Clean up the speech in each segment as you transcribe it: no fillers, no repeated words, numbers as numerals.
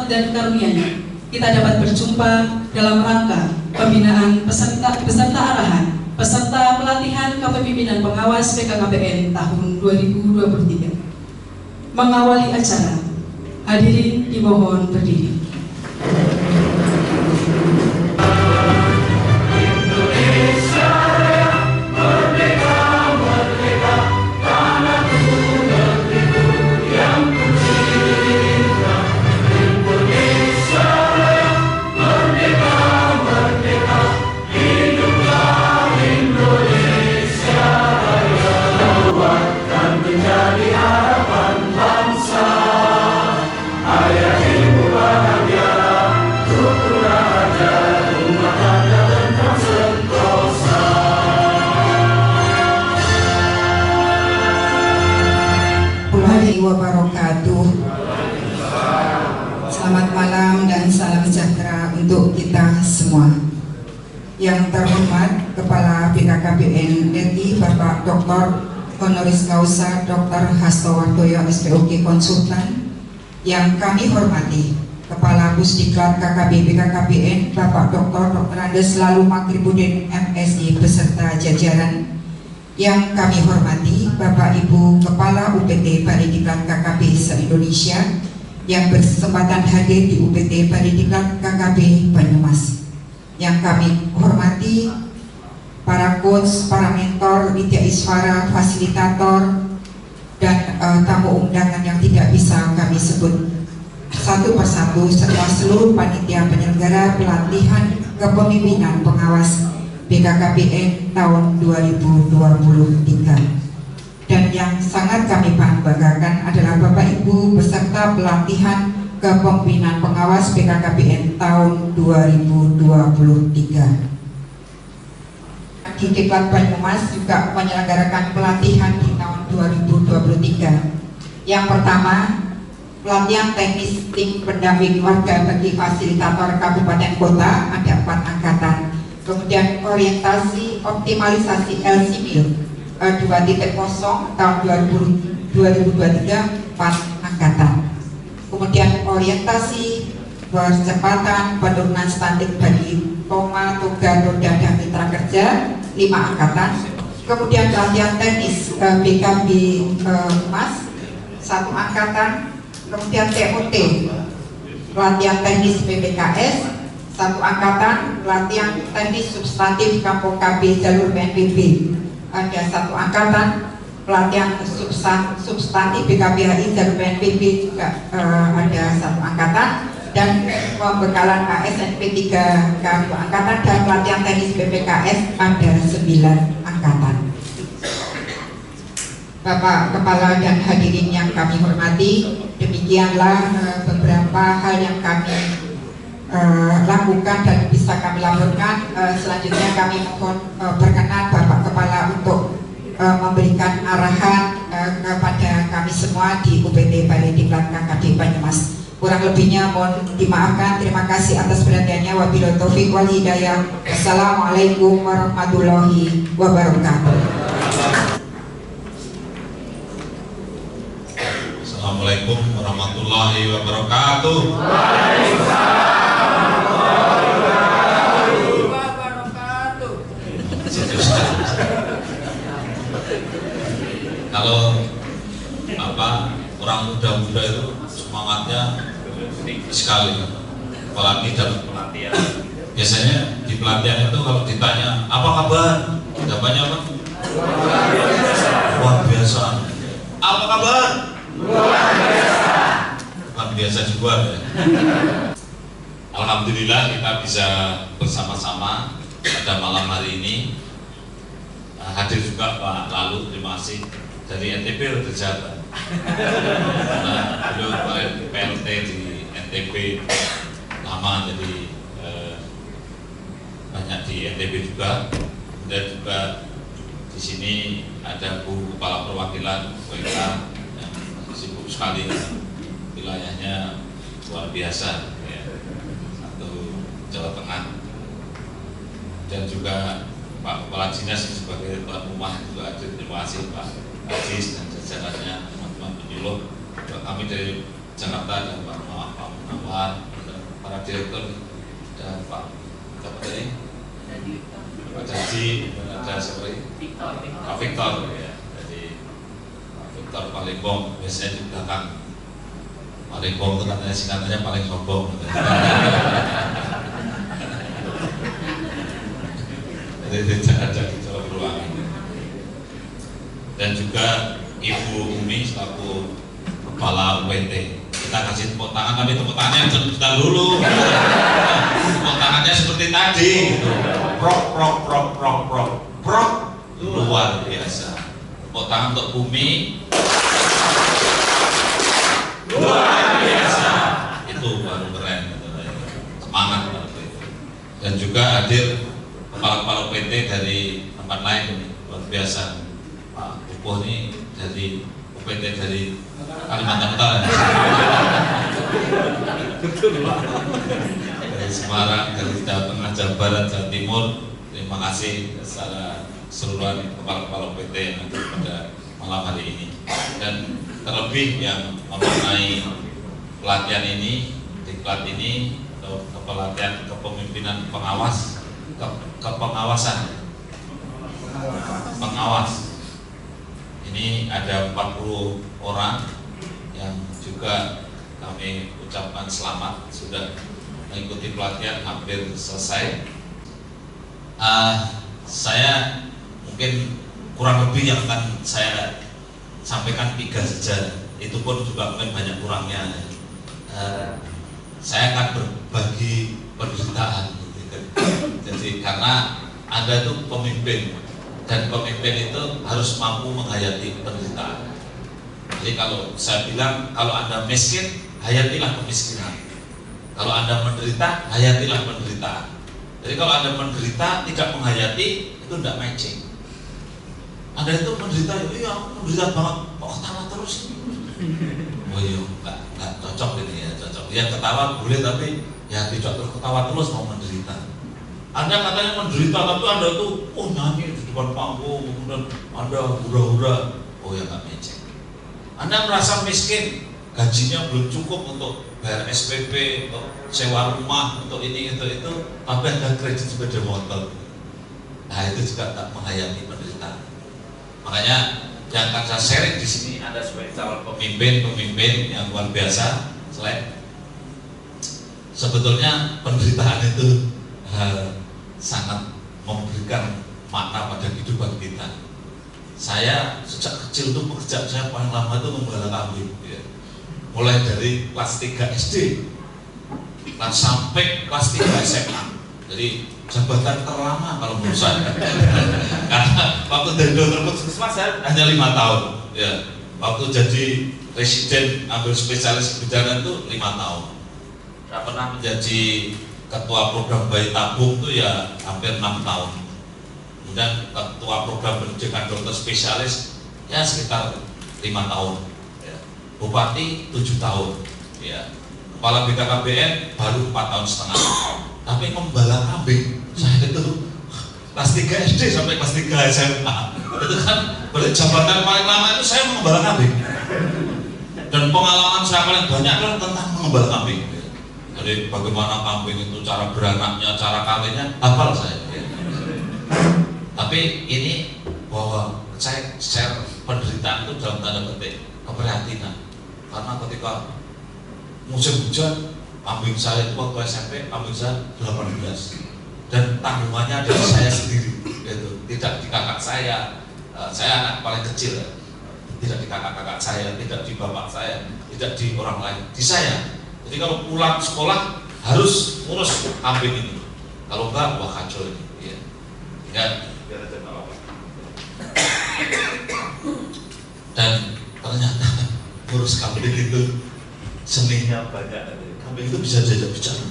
dan karunia-Nya, kita dapat berjumpa dalam rangka pembinaan peserta arahan, peserta pelatihan kepemimpinan pengawas BKKBN tahun 2023. Mengawali acara, hadirin dimohon berdiri. Wabarakatuh. Selamat malam dan salam sejahtera untuk kita semua. Yang terhormat Kepala BKKBN RI Bapak Dr. Honoris Causa Dr. Hasto Wardoyo SPOG Konsultan. Yang kami hormati Kepala Pusdiklat KKB BKKBN Bapak Dr. Andes Lalu Makribudin MSI beserta jajaran. Yang kami hormati Bapak Ibu Kepala UPT Paridiklat KKB se-Indonesia yang berkesempatan hadir di UPT Paridiklat KKB Banyumas. Yang kami hormati para coach, para mentor, Widya Isfara, fasilitator, dan tamu undangan yang tidak bisa kami sebut satu persatu, serta seluruh panitia penyelenggara pelatihan kepemimpinan pengawas BKKBN tahun 2023. Dan yang sangat kami banggakan adalah Bapak Ibu peserta pelatihan kepemimpinan pengawas BKKBN tahun 2023. Di Diklat Banyumas juga menyelenggarakan pelatihan di tahun 2023. Yang pertama, pelatihan teknis tim pendamping warga bagi fasilitator kabupaten kota, ada 4 angkatan. Kemudian orientasi optimalisasi LCMIL 2.0 tahun 2023 4 angkatan. Kemudian orientasi percepatan penurunan stunting bagi Toma, Toga, Roda, dan Mitra Kerja 5 angkatan. Kemudian pelatihan teknis BKB Mas 1 angkatan. Kemudian TOT pelatihan teknis PPKS 1 angkatan, pelatihan teknis substantif Kampung KB jalur BNPB ada 1 angkatan, pelatihan substantif BKBHI jalur BNPB juga ada 1 angkatan, dan pembekalan ASNP 3 K2 angkatan, dan pelatihan teknis BPKS ada 9 angkatan. Bapak Kepala dan hadirin yang kami hormati, demikianlah beberapa hal yang kami lakukan dan bisa kami laporkan. Selanjutnya kami mohon berkenan Bapak Kepala untuk memberikan arahan kepada kami semua di UPT Paridiklat KKB Banyumas. Kurang lebihnya mohon dimaafkan. Terima kasih atas perhatiannya. Wabillahi taufiq wal hidayah. Assalamualaikum warahmatullahi wabarakatuh. Assalamualaikum warahmatullahi wabarakatuh. Kalau orang muda-muda itu semangatnya tinggi sekali, apalagi dalam pelatihan. Biasanya di pelatihan itu kalau ditanya apa kabar, jawabannya apa? Luar biasa. Apa kabar? Luar biasa. Luar biasa juga ya. Alhamdulillah kita bisa bersama-sama pada malam hari ini. Hadir juga Pak Lalu, terima kasih. Dari NTB udah jabat. Nah, beliau kemarin PLT di NTB lama, jadi banyak di NTB juga. Dan juga di sini ada Bu Kepala Perwakilan WK yang sibuk sekali, wilayahnya luar biasa ya, satu Jawa Tengah. Dan juga Pak Kepala Dinas sebagai tuan rumah juga hadir. Terima kasih Pak Ajis dan jajarannya, teman-teman penyuluh kami dari Jakarta dan Pak Awan, para direktur, dan Pak tadi, Pak Jaji, ada siapa? Pak Victor, ya. Jadi Pak Victor Palembang biasanya di belakang. Palembang itu katanya singkatannya paling sombong. Jadi tidak ada di dalam ruangan. Dan juga Ibu Umi selaku Kepala UPT. Kita kasih tepuk tangan, tapi tepuk tangannya jangan dulu. Tepuk tangannya seperti tadi. Prok, luar biasa. Tepuk tangan untuk Bumi. Luar biasa. Itu baru keren. Semangat. Dan juga hadir kepala-kepala UPT dari tempat lain ini luar biasa. Pak Pupuh ini dari UPT dari Kalimantan Utara. Dari Semarang, dari Jawa Tengah, Jawa Barat, Jawa Timur. Terima kasih secara keseluruhan kepala-kepala UPT yang ada pada malam hari ini. Dan terlebih yang memaknai pelatihan ini, diklat ini atau pelatihan kepemimpinan pengawas, kepengawasan pengawas. Ini ada 40 orang yang juga kami ucapkan selamat sudah mengikuti pelatihan hampir selesai. Saya mungkin kurang lebih yang akan saya sampaikan 3 saja, itu pun juga mungkin banyak kurangnya. Saya akan berbagi penderitaan. Jadi karena Anda itu pemimpin, dan pemimpin itu harus mampu menghayati penderitaan. Jadi kalau saya bilang, kalau Anda miskin, hayatilah kemiskinan. Kalau Anda menderita, hayatilah penderitaan. Jadi kalau Anda menderita tidak menghayati, itu tidak matching. Anda itu menderita, iya aku menderita banget, kok ketawa terus? Oh iya, nggak cocok ini ya, cocok. Ya ketawa boleh, tapi ya tidak terus ketawa terus mau menderita. Anda katanya menderita, tapi Anda tuh nyanyi di depan panggung, kemudian Anda hura-hura, oh ya nggak matching. Anda merasa miskin, gajinya belum cukup untuk bayar SPP, untuk sewa rumah, untuk ini itu, tapi Anda kredit sepeda motor. Nah itu juga tak menghayati penderitaan. Makanya yang akan saya sharing di sini Anda sebagai calon pemimpin yang luar biasa. Sebetulnya penderitaan itu sangat memberikan makna pada kehidupan kita. Saya sejak kecil tuh pekerjaan saya paling lama itu membela kambing, ya. Mulai dari kelas 3 SD dan sampai kelas 3 SMA. Jadi jabatan terlama kalau menurut saya. Karena waktu dari dokter puskesmas saya hanya 5 tahun, ya. Waktu jadi residen ambil spesialis kebidanan itu 5 tahun. Saya pernah menjadi ketua program bayi tabung itu ya hampir 6 tahun. Kemudian ketua program pendidikan dokter spesialis ya sekitar 5 tahun. Ya. Bupati 7 tahun. Ya. Kepala BKKBN baru 4 tahun setengah. Tapi membala kambing saya itu kelas 3 SD sampai kelas 3 SMA. Itu kan berarti jabatan paling lama itu saya membala kambing. Dan pengalaman saya paling banyak adalah tentang mengembala kambing. Jadi bagaimana kambing itu cara beranaknya, cara kawinnya, hafal saya. Tapi ini bahwa saya share penderitaan itu dalam tanda petik keprihatinan. Karena ketika musim hujan, kambing saya itu waktu SMP, kambing saya 18. Dan tanggungannya dari saya sendiri, gitu. Tidak di kakak saya anak paling kecil, tidak di kakak-kakak saya, tidak di bapak saya, tidak di orang lain, di saya. Jadi kalau pulang sekolah harus ngurus kambing ini. Kalau enggak, wah kacau ini. Ya. Biar aja apa. Dan ternyata ngurus kambing itu seninya banyak. Kambing itu bisa diajak bicara.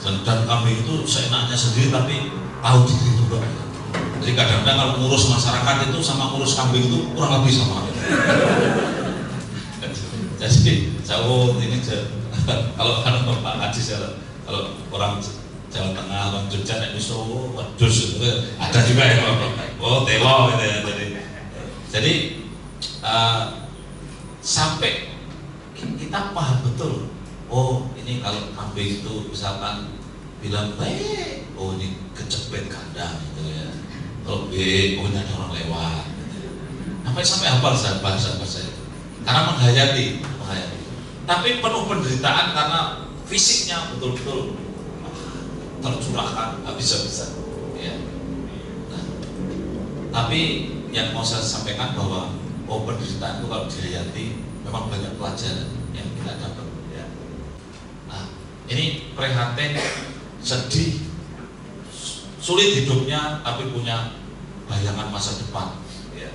Dan kambing itu seenaknya sendiri tapi tahu diri juga. Jadi kadang-kadang kalau ngurus masyarakat itu sama ngurus kambing itu kurang lebih sama. Jadi jauh ini kalau Pak Haji kalau orang Jawa Tengah, orang Jogja, nek iso wedhus ada juga ya. Oh, telo gitu ya. Jadi sampai kita paham betul oh ini kalau kambing itu misalkan bilang baik, oh ini kecepet kandang gitu ya. Kalau B, oh ini ada orang lewat. Sampai hafal saya bahasa itu. Karena menghayati. Tapi penuh penderitaan karena fisiknya betul-betul tercurahkan habis-habisan. Ya. Nah, tapi yang mau saya sampaikan bahwa penderitaan itu kalau dihayati memang banyak pelajaran yang kita dapat. Ya. Nah, ini prihatin, sedih, sulit hidupnya, tapi punya bayangan masa depan. Ya.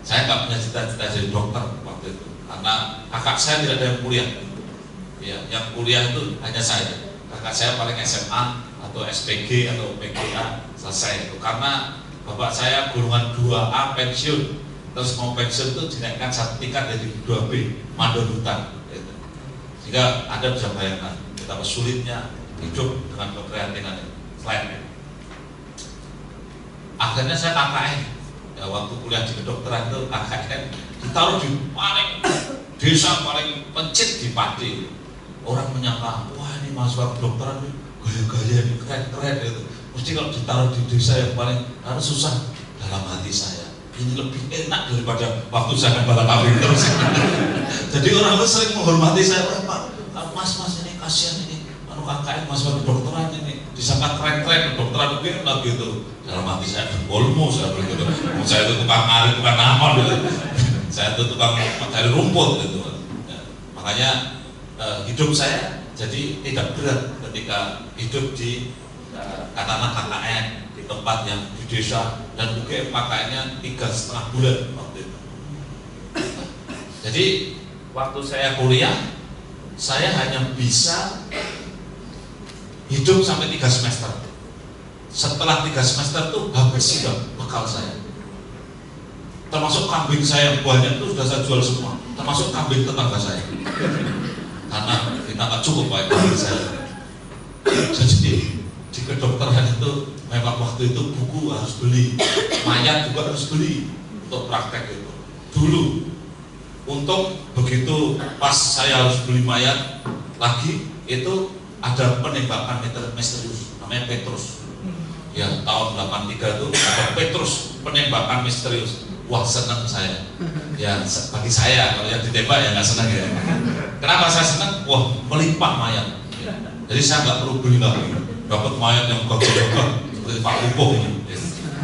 Saya nggak punya cita-cita jadi dokter waktu itu, karena kakak saya tidak ada yang kuliah. Ya, yang kuliah itu hanya saya. Kakak saya paling SMA atau SPG atau PGA selesai itu, karena bapak saya golongan 2A pensiun, terus mau pensiun itu dinaikkan 1 tingkat jadi 2B mandor hutan. Gitu. Sehingga Anda bisa bayangkan betapa sulitnya hidup dengan keprihatinan itu. Selain akhirnya saya KKN. Ya, waktu kuliah di kedokteran itu KKN ditaruh di paling desa paling pencit di Pati. Orang menyangka, wah ini mahasiswa kedokteran ini gaya-gaya ini keren-keren gitu. Mesti kalau ditaruh di desa yang paling harus susah. Dalam hati saya, ini lebih enak daripada waktu saya bala kambing terus. Jadi orang itu sering menghormati saya, Pak, mas ini kasihan ini, KKN mahasiswa kedokteran ini disangka keren-keren kedokteran itu lagi itu. Dalam hati saya bergolmu, saya begitu. Saya itu tukang ngarit, tukang naman gitu. Saya itu tukang mencari rumput gitu. Ya, makanya hidup saya jadi tidak berat ketika hidup di katakanlah KKN di tempat yang di desa, dan UGM KKN-nya 3,5 bulan waktu itu. Jadi waktu saya kuliah, saya hanya bisa hidup sampai 3 semester. Setelah 3 semester itu habis sudah bekal saya. Termasuk kambing saya yang banyak itu sudah saya jual semua, termasuk kambing tetangga saya. Karena kita nggak cukup pakai kambing saya. Jadi di kedokteran itu memang waktu itu buku harus beli, mayat juga harus beli untuk praktek itu. Dulu untuk begitu pas saya harus beli mayat lagi, itu ada penembakan misterius namanya Petrus. Ya, tahun 83 itu ada Petrus, penembakan misterius. Wah, senang saya. Ya, bagi saya kalau yang ditembak ya nggak senang ya. Kenapa saya senang? Wah, melimpah mayat. Ya. Jadi saya nggak perlu beli lagi. Dapat mayat yang gagah-gagah seperti Pak Upoh ini.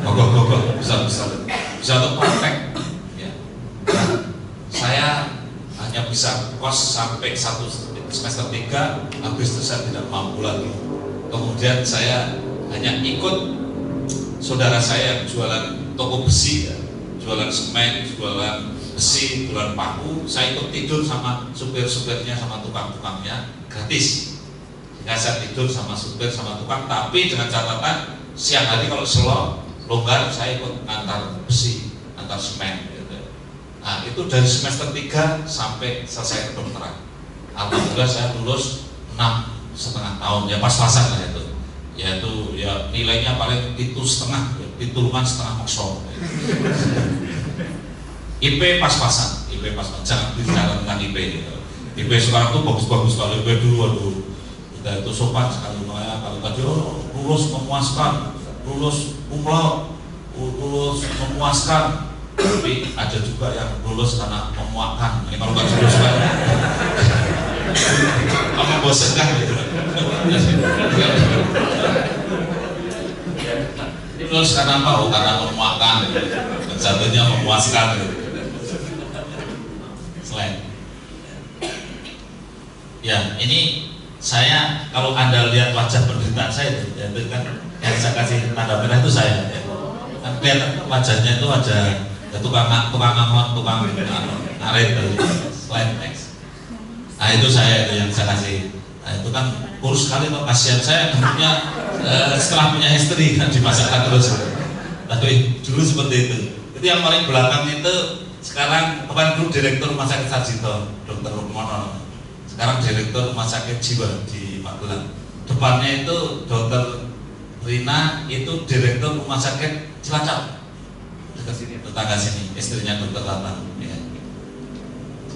Gagah-gagah, bisa untuk praktek. Ya. Nah, saya hanya bisa kos sampai 1 semester 3, habis itu saya tidak mampu lagi. Kemudian saya hanya ikut saudara saya yang jualan toko besi, ya, jualan semen, jualan besi, jualan paku. Saya ikut tidur sama supir-supirnya, sama tukang-tukangnya gratis. Sehingga saya tidur sama supir, sama tukang, tapi dengan catatan siang hari kalau slow, longgar, saya ikut antar besi, antar semen gitu. Nah, itu dari semester 3 sampai selesai kedokteran. Alhamdulillah saya lulus 6,5 tahun, ya pas-pasan lah itu. Yaitu ya nilainya paling 7,5, ditulungan setengah maksor. IP pas-pasan, jangan bicara tentang IP gitu. IP sekarang tuh bagus-bagus, kalau IP dulu aduh udah itu sopan sekali. Kalau tadi lulus memuaskan, lulus umlaut, lulus memuaskan, tapi ada juga yang lulus karena memuakkan. Ini kalau nggak lulus kan membosankan gitu. Lulus karena apa? Oh, karena memuakkan, jatuhnya memuaskan gitu. Selain ya, ini saya kalau Anda lihat wajah penderitaan saya itu kan yang saya kasih tanda merah itu saya ya. Kan kelihatan wajahnya itu wajah ya, tukang angon, tukang ngarit. Slide next. Nah itu saya itu yang saya kasih. Nah itu kan kurus sekali kok, kasihan saya hidupnya setelah punya istri kan dimasakkan terus. Tapi dulu seperti itu. Itu yang paling belakang itu sekarang bukan dulu direktur rumah sakit Sarjito, Dr. Rukmono. Sekarang direktur rumah sakit jiwa di Magelang. Depannya itu Dr. Rina, itu direktur rumah sakit Cilacap. Dekat sini, tetangga sini, istrinya Dr. Ratna. Ya.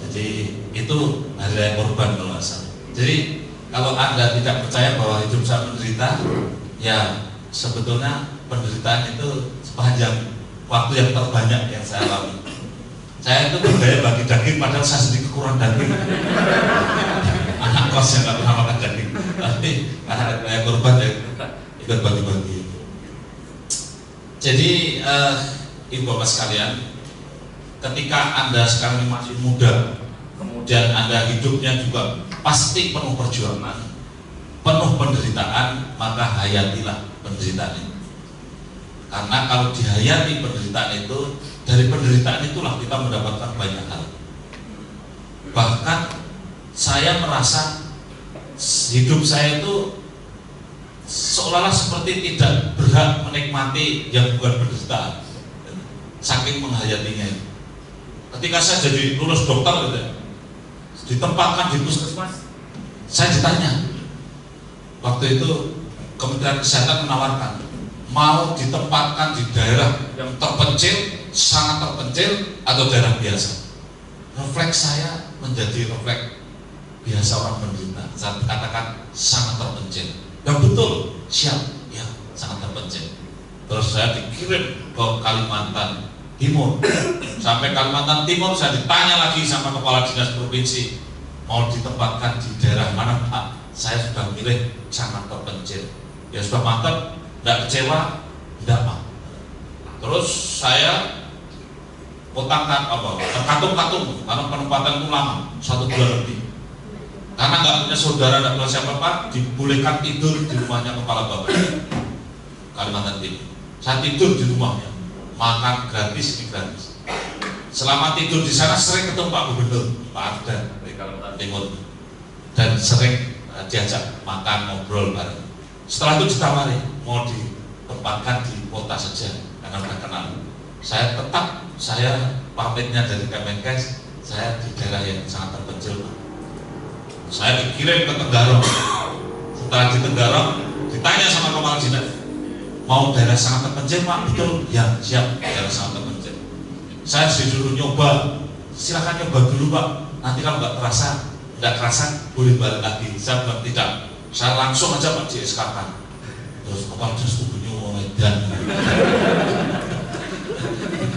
Jadi itu hari raya korban kalau nggak salah. Jadi kalau Anda tidak percaya bahwa hidup saya menderita, ya sebetulnya penderitaan itu sepanjang waktu yang terbanyak yang saya alami. Saya itu bergaya bagi daging, padahal saya sendiri kekurangan daging. Anak kos yang nggak pernah makan daging, tapi karena saya korban ya ikut bagi-bagi. Jadi ibu bapak sekalian, ketika Anda sekarang masih muda, kemudian Anda hidupnya juga pasti penuh perjuangan, penuh penderitaan, maka hayatilah penderitaan itu. Karena kalau dihayati penderitaan itu, dari penderitaan itulah kita mendapatkan banyak hal. Bahkan saya merasa hidup saya itu seolah-olah seperti tidak berhak menikmati yang bukan penderitaan, saking menghayatinya itu. Ketika saya jadi lulus dokter gitu, ditempatkan di puskesmas, saya ditanya waktu itu Kementerian Kesehatan menawarkan mau ditempatkan di daerah yang terpencil, sangat terpencil, atau daerah biasa. Refleks saya menjadi refleks biasa orang menderita. Saya katakan sangat terpencil. Dan betul, siap, ya sangat terpencil. Terus saya dikirim ke Kalimantan Timur. Sampai Kalimantan Timur saya ditanya lagi sama kepala dinas provinsi, mau ditempatkan di daerah mana Pak? Saya sudah milih sangat terpencil. Ya sudah mantap, tidak kecewa, tidak Pak. Terus saya terkatung-katung karena penempatan itu lama, 1 bulan lebih. Karena nggak punya saudara, nggak punya siapa-siapa, dibolehkan tidur di rumahnya kepala bapak Kalimantan Timur. Saya tidur di rumahnya, makan gratis, ini gratis. Selama tidur di sana sering ketemu Pak Gubernur, Pak Ardan dari Kalimantan Timur, dan sering diajak makan, ngobrol bareng. Setelah itu ditawari mau ditempatkan di kota saja, karena sudah kenal. Saya tetap, saya pamitnya dari Kemenkes, saya di daerah yang sangat terpencil. Saya dikirim ke Tenggarong. Setelah di Tenggarong, ditanya sama kepala dinas, mau daerah sangat terpencil Pak? Betul? Ya, siap, daerah sangat terpencil. Saya disuruh nyoba, silakan nyoba dulu Pak. Nanti kalau nggak terasa, boleh balik lagi. Saya bilang tidak, saya langsung aja Pak di SK kan. Terus kepala dinas tubuhnya Medan.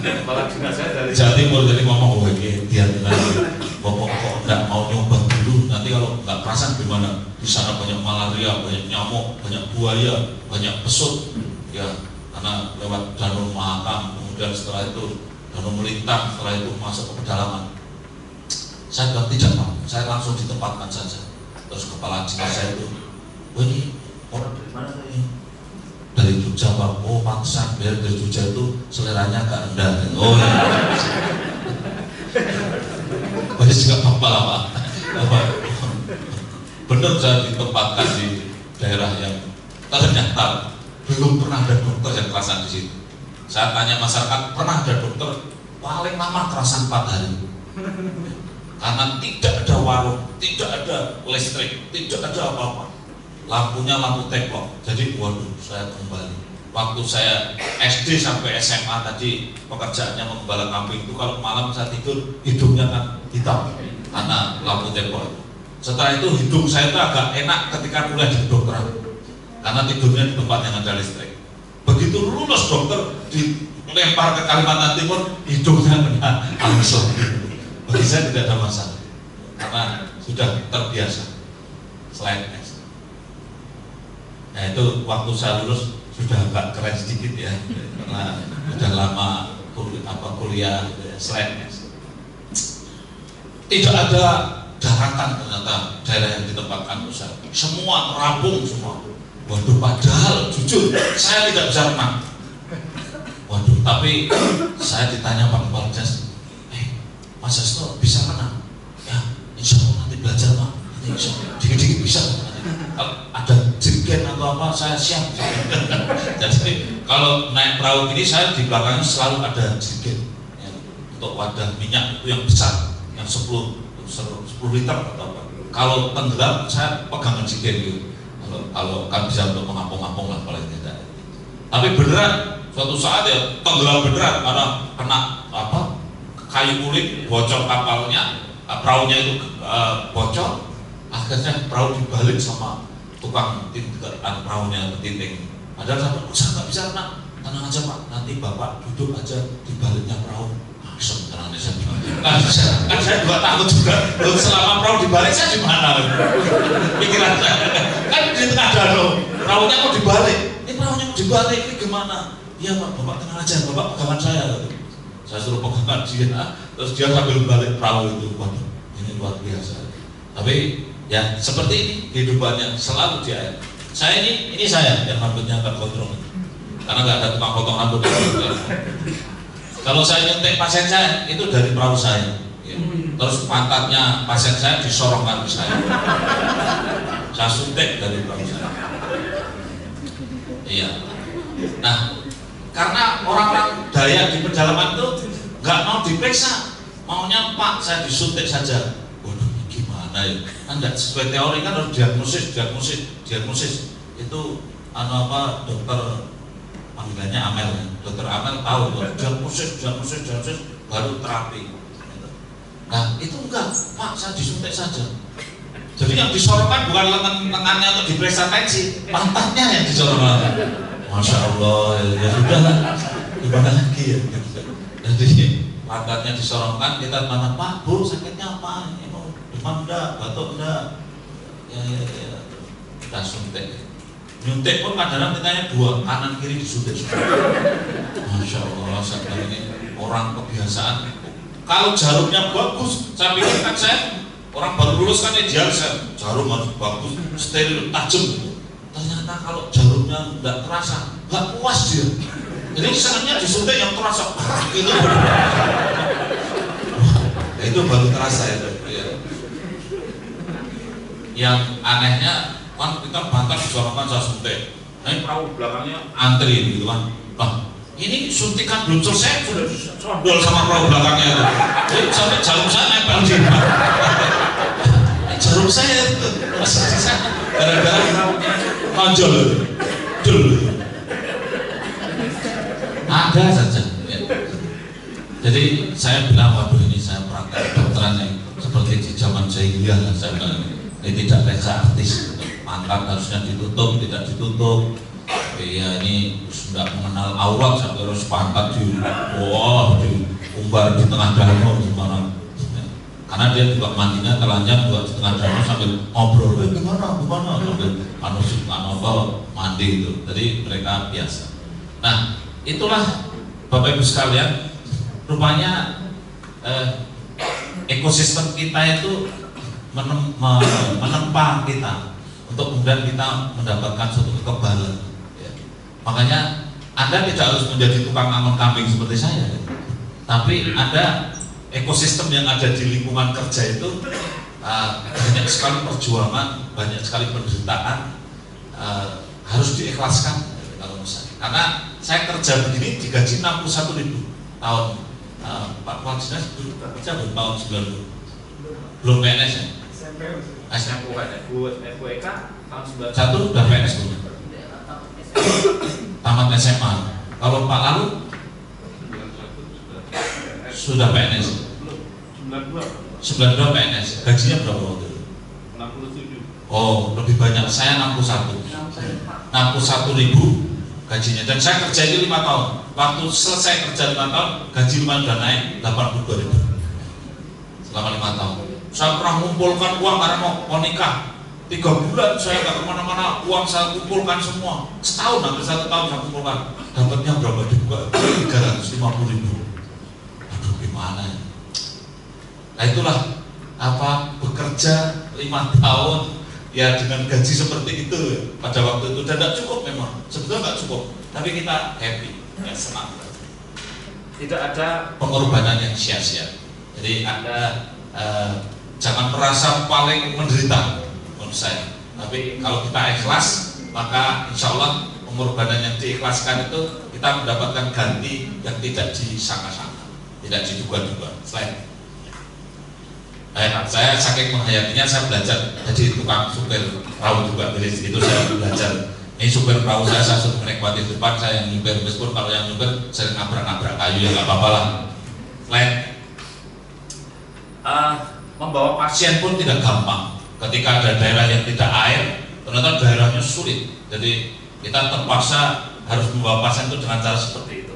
Kepala dinas saya dari Jawa Timur, jadi ngomong dia pokok nggak mau nyoba dulu, nanti kalau nggak perasaan gimana? Di sana banyak malaria, banyak nyamuk, banyak buaya, banyak pesut, ya karena lewat Danau Mahakam, kemudian setelah itu Danau Melintang, setelah itu masuk ke pedalaman. Saya bilang tidak Pak, saya langsung ditempatkan saja. Terus kepala dinas saya itu, ini orang dari mana ini? Dari Jogja Pak. Oh pantesan, biar dari Jogja itu seleranya agak rendah. Oh ya. Banyak juga apa lah Pak. Benar saya ditempatkan di daerah yang ternyata belum pernah ada dokter yang kerasan di situ. Saya tanya masyarakat, pernah ada dokter paling lama kerasan 4 hari. Karena tidak ada warung, tidak ada listrik, tidak ada apa-apa. Lampunya lampu teplok. Jadi waduh, saya kembali. Waktu saya SD sampai SMA tadi pekerjaannya menggembala kambing itu, kalau malam saya tidur hidungnya kan hitam karena lampu teplok. Setelah itu hidung saya itu agak enak ketika kuliah di kedokteran karena tidurnya di tempat yang ada listrik. Begitu lulus dokter dilempar ke Kalimantan Timur, hidungnya kena angin lagi. Bagi saya tidak ada masalah karena sudah terbiasa. Selain nah itu waktu saya lulus sudah agak keren sedikit ya, karena sudah lama kuliah selain tidak ada daratan ternyata daerah yang ditempatkan usaha, semua terapung semua. Waduh, padahal jujur saya tidak bisa renang. Waduh, tapi saya ditanya Pak Kepala Dinas, Mas Hasto bisa renang? Ya, insya Allah nanti belajar Pak, insya Allah dikit-dikit bisa. Kalau ada jerigen atau apa saya siap. Jadi kalau naik perahu ini saya di belakangnya selalu ada jerigen ya, untuk wadah minyak itu yang besar, yang 10 liter atau apa. Kalau tenggelam saya pegangan jerigen gitu. Kalau kan bisa untuk mengampung-ampung lah paling tidak. Tapi beneran suatu saat ya tenggelam beneran karena kena kayu kulit bocor kapalnya, perahunya itu bocor. Akhirnya perahu dibalik sama tukang perahunya Tinting. Padahal sampai saya nggak bisa, nak, tenang aja Pak, nanti Bapak duduk aja di baliknya perahu. Langsung tenang aja. Kan saya juga takut juga. Selama perahu dibalik saya di mana? Pikiran saya. Kan di tengah danau, perahunya mau dibalik. Ini perahunya mau dibalik, ini gimana? Iya Pak, Bapak tenang aja, Bapak pegangan saya. Saya suruh pegangan dia, terus dia sambil balik perahu itu. Waduh, ini luar biasa. Tapi ya seperti ini kehidupannya selalu dia. Saya ini saya yang rambutnya terkontrol, karena nggak ada tukang potong rambut. Kalau saya nyuntik pasien saya itu dari perahu saya, ya. Terus pantatnya pasien saya disorongkan ke saya. Saya suntik dari perahu saya. Iya. Nah, karena orang-orang Dayak di pedalaman itu nggak mau diperiksa, maunya Pak saya disuntik saja. Waduh, gimana ya? Kan nggak sesuai teori, kan harus diagnosis. Itu dokter panggilannya Amel, dokter Amel tahu diagnosis baru terapi. Nah itu enggak, Pak saya disuntik saja. Jadi yang disorongkan bukan lengannya untuk diperiksa tensi, pantatnya yang disorongkan. Masya Allah, ya sudah lah, gimana lagi ya. Jadi pantatnya disorongkan, kita mana Pak, Bu sakitnya apa? Demam enggak, batuk enggak? Ya, kita suntik. Nyuntik pun kadang-kadang ditanya dua, kanan kiri disuntik. Masya Allah, saya ini orang kebiasaan. Kalau jarumnya bagus, saya pikirkan saya orang baru lulus kan ideal, saya jarum harus bagus, steril, tajam. Ternyata kalau jarumnya nggak terasa, nggak puas dia. Jadi senangnya disuntik yang terasa, gitu. Itu baru terasa ya. Yang anehnya kan kita bantah disorongkan saya suntik. Nah ini perahu belakangnya antri gitu kan. Nah ini suntikan belum selesai sudah condol sama perahu belakangnya itu. Jadi sampai jarum saya nempel di jarum saya itu masih di sana gara-gara nonjol dulu. Ada saja. Ya. Jadi saya bilang waduh ini saya praktek kedokteran yang seperti di zaman jahiliyah lah saya bilang ini tidak leksa artis. Pangkat harusnya ditutup, tidak ditutup. Ya ini sudah mengenal aurat sampai harus pangkat diumbar di tengah danau gimana? Karena dia juga mandinya telanjang juga di tengah danau sambil ngobrol, gimana sambil mandi itu. Jadi mereka biasa. Nah itulah Bapak Ibu sekalian, rupanya ekosistem kita itu menempa kita untuk kemudian kita mendapatkan suatu kekebalan. Ya. Makanya Anda tidak harus menjadi tukang angon kambing seperti saya, ya. Tapi ada ekosistem yang ada di lingkungan kerja itu banyak sekali perjuangan, banyak sekali penderitaan, harus diikhlaskan kalau misalnya. Karena saya kerja begini digaji 61.000 tahun. Pak Kepala Dinas dulu kerja tahun 90, belum PNS ya. FWK tahun 91 udah PNS dulu. Tamat SMA. Kalau Pak Lalu sudah PNS. 92 PNS. Gajinya berapa waktu itu? 67. Oh, lebih banyak. Saya 61. 61.000 gajinya. Dan saya kerja ini 5 tahun. Waktu selesai kerja 5 tahun, gaji lumayan udah naik 82.000 selama 5 tahun. Saya pernah mengumpulkan uang karena mau nikah 3 bulan saya nggak kemana-mana, uang saya kumpulkan semua. Setahun, hampir 1 tahun saya kumpulkan. Dapatnya berapa? Dibuka 350.000. Aduh gimana ya? Nah itulah bekerja 5 tahun ya dengan gaji seperti itu ya, pada waktu itu dan tidak cukup memang. Sebetulnya nggak cukup, tapi kita happy, ya senang. Tidak ada pengorbanan yang sia-sia. Jadi Anda jangan merasa paling menderita menurut saya. Tapi kalau kita ikhlas, maka insya Allah pengorbanan yang diikhlaskan itu kita mendapatkan ganti yang tidak disangka-sangka, tidak diduga-duga. Selain saya saking menghayatinya, saya belajar jadi tukang supir perahu juga. Dari situ saya belajar. Ini supir perahu saya suruh menikmati depan, saya yang nyupir. Meskipun kalau yang nyupir sering nabrak-nabrak kayu ya nggak apa-apa lah. Selain membawa pasien pun tidak gampang. ketika ada daerah yang tidak air, ternyata daerahnya sulit. Jadi kita terpaksa harus membawa pasien itu dengan cara seperti itu.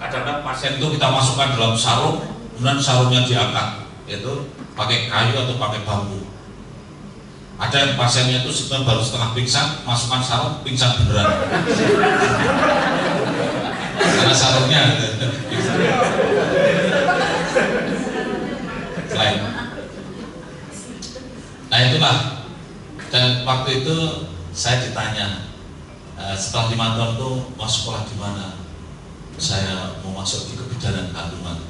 Kadang-kadang pasien itu kita masukkan dalam sarung, kemudian sarungnya diangkat, itu pakai kayu atau pakai bambu. Ada yang pasiennya itu sebenarnya baru setengah pingsan, masukkan sarung, pingsan beneran. Karena sarungnya lain. Nah itulah. Dan waktu itu saya ditanya, setelah 5 tahun itu mau sekolah di mana? Saya mau masuk di kebidanan kandungan.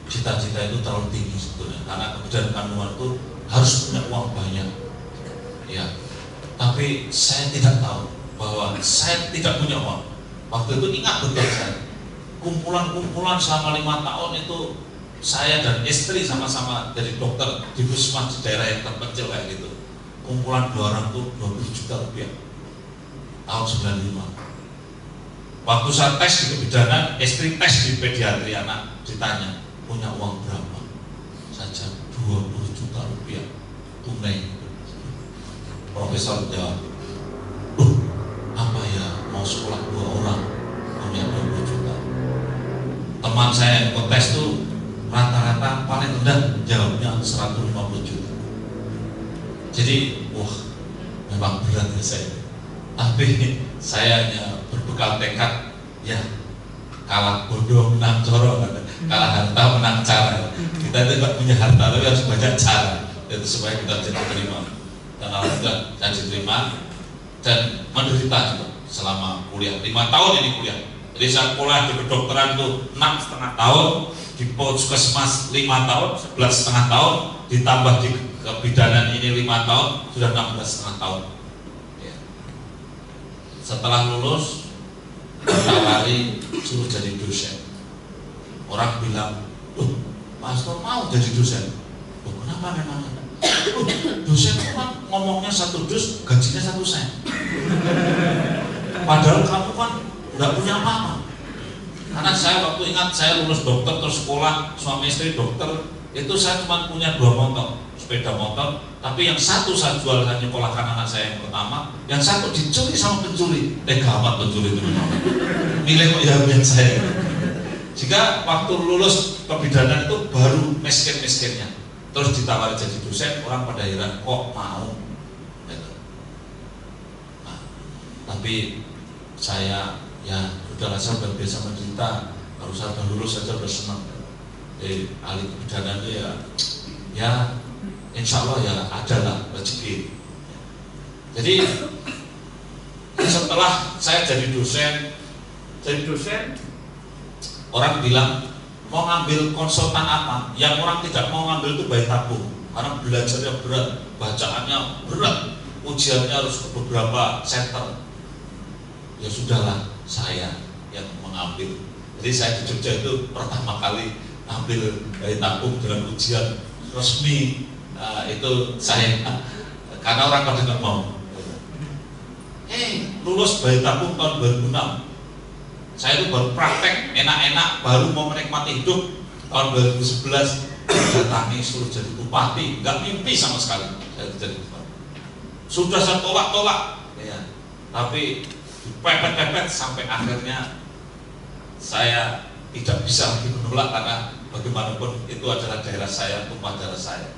Cita-cita itu terlalu tinggi sebetulnya, karena kebidanan kandungan itu harus punya uang banyak. Ya, tapi saya tidak tahu bahwa saya tidak punya uang. Waktu itu ingat betul saya, kumpulan-kumpulan selama 5 tahun itu saya dan istri sama-sama jadi dokter di puskesmas di daerah yang terpencil kayak gitu. Kumpulan 2 orang itu 20 juta rupiah tahun 95. Waktu saya tes di kebidanan, istri tes di pediatri anak, ditanya punya uang berapa? Saja 20 juta rupiah tunai. Profesor jawab, apa ya mau sekolah 2 orang punya 20 juta. Teman saya yang ikut tes tuh rata-rata paling rendah jawabnya 150 juta. Jadi wah memang berat ya saya. Tapi saya hanya berbekal tekad, ya kalah bodoh menang coro, kalah harta menang cara. Kita tidak punya harta tapi harus banyak cara, itu supaya kita jadi terima. Dan alhamdulillah saya diterima dan menderita juga selama kuliah 5 tahun ini kuliah. Jadi saya kuliah di kedokteran itu 6,5 tahun, di puskesmas 5 tahun, 11,5 tahun, ditambah di kebidanan ini 5 tahun, sudah 16,5 tahun. Ya. Setelah lulus, ditawari suruh jadi dosen. Orang bilang, Pak Astor mau jadi dosen. Kenapa memangnya? Dosen kan ngomongnya 1 dus, gajinya 1 sen. Padahal kamu kan nggak punya apa-apa. Karena saya waktu ingat saya lulus dokter terus sekolah, suami istri dokter, itu saya cuma punya 2 motor, sepeda motor. Tapi yang satu saya jual, saya nyekolahkan anak saya yang pertama, yang satu dicuri sama pencuri. Gamat pencuri itu memang. Milih kok ya saya. Jika waktu lulus kebidanan itu baru miskin-miskinnya. Terus ditawari jadi dosen, orang pada heran, kok mau? Nah, tapi saya ya udahlah, saya udah biasa menderita, kalau saya udah lulus saja udah senang. Ahli kebidanan itu ya insya Allah ya adalah rezeki. Jadi setelah saya jadi dosen, orang bilang, mau ngambil konsultan apa? Yang orang tidak mau ngambil itu bayi tabung, karena belajarnya berat, bacaannya berat, ujiannya harus ke beberapa center. Ya sudahlah, saya yang mengambil. Jadi saya di Jogja itu pertama kali ambil bayi tabung dengan ujian resmi. Itu saya, karena orang pada nggak mau. Lulus bayi tabung tahun 2006. Saya itu baru praktek enak-enak, baru mau menikmati hidup tahun 2011. Datangi suruh jadi bupati, nggak mimpi sama sekali saya jadi bupati. Sudah saya tolak-tolak, ya. Tapi dipepet-pepet sampai akhirnya saya tidak bisa lagi menolak, karena bagaimanapun itu adalah daerah saya, tumpah darah saya.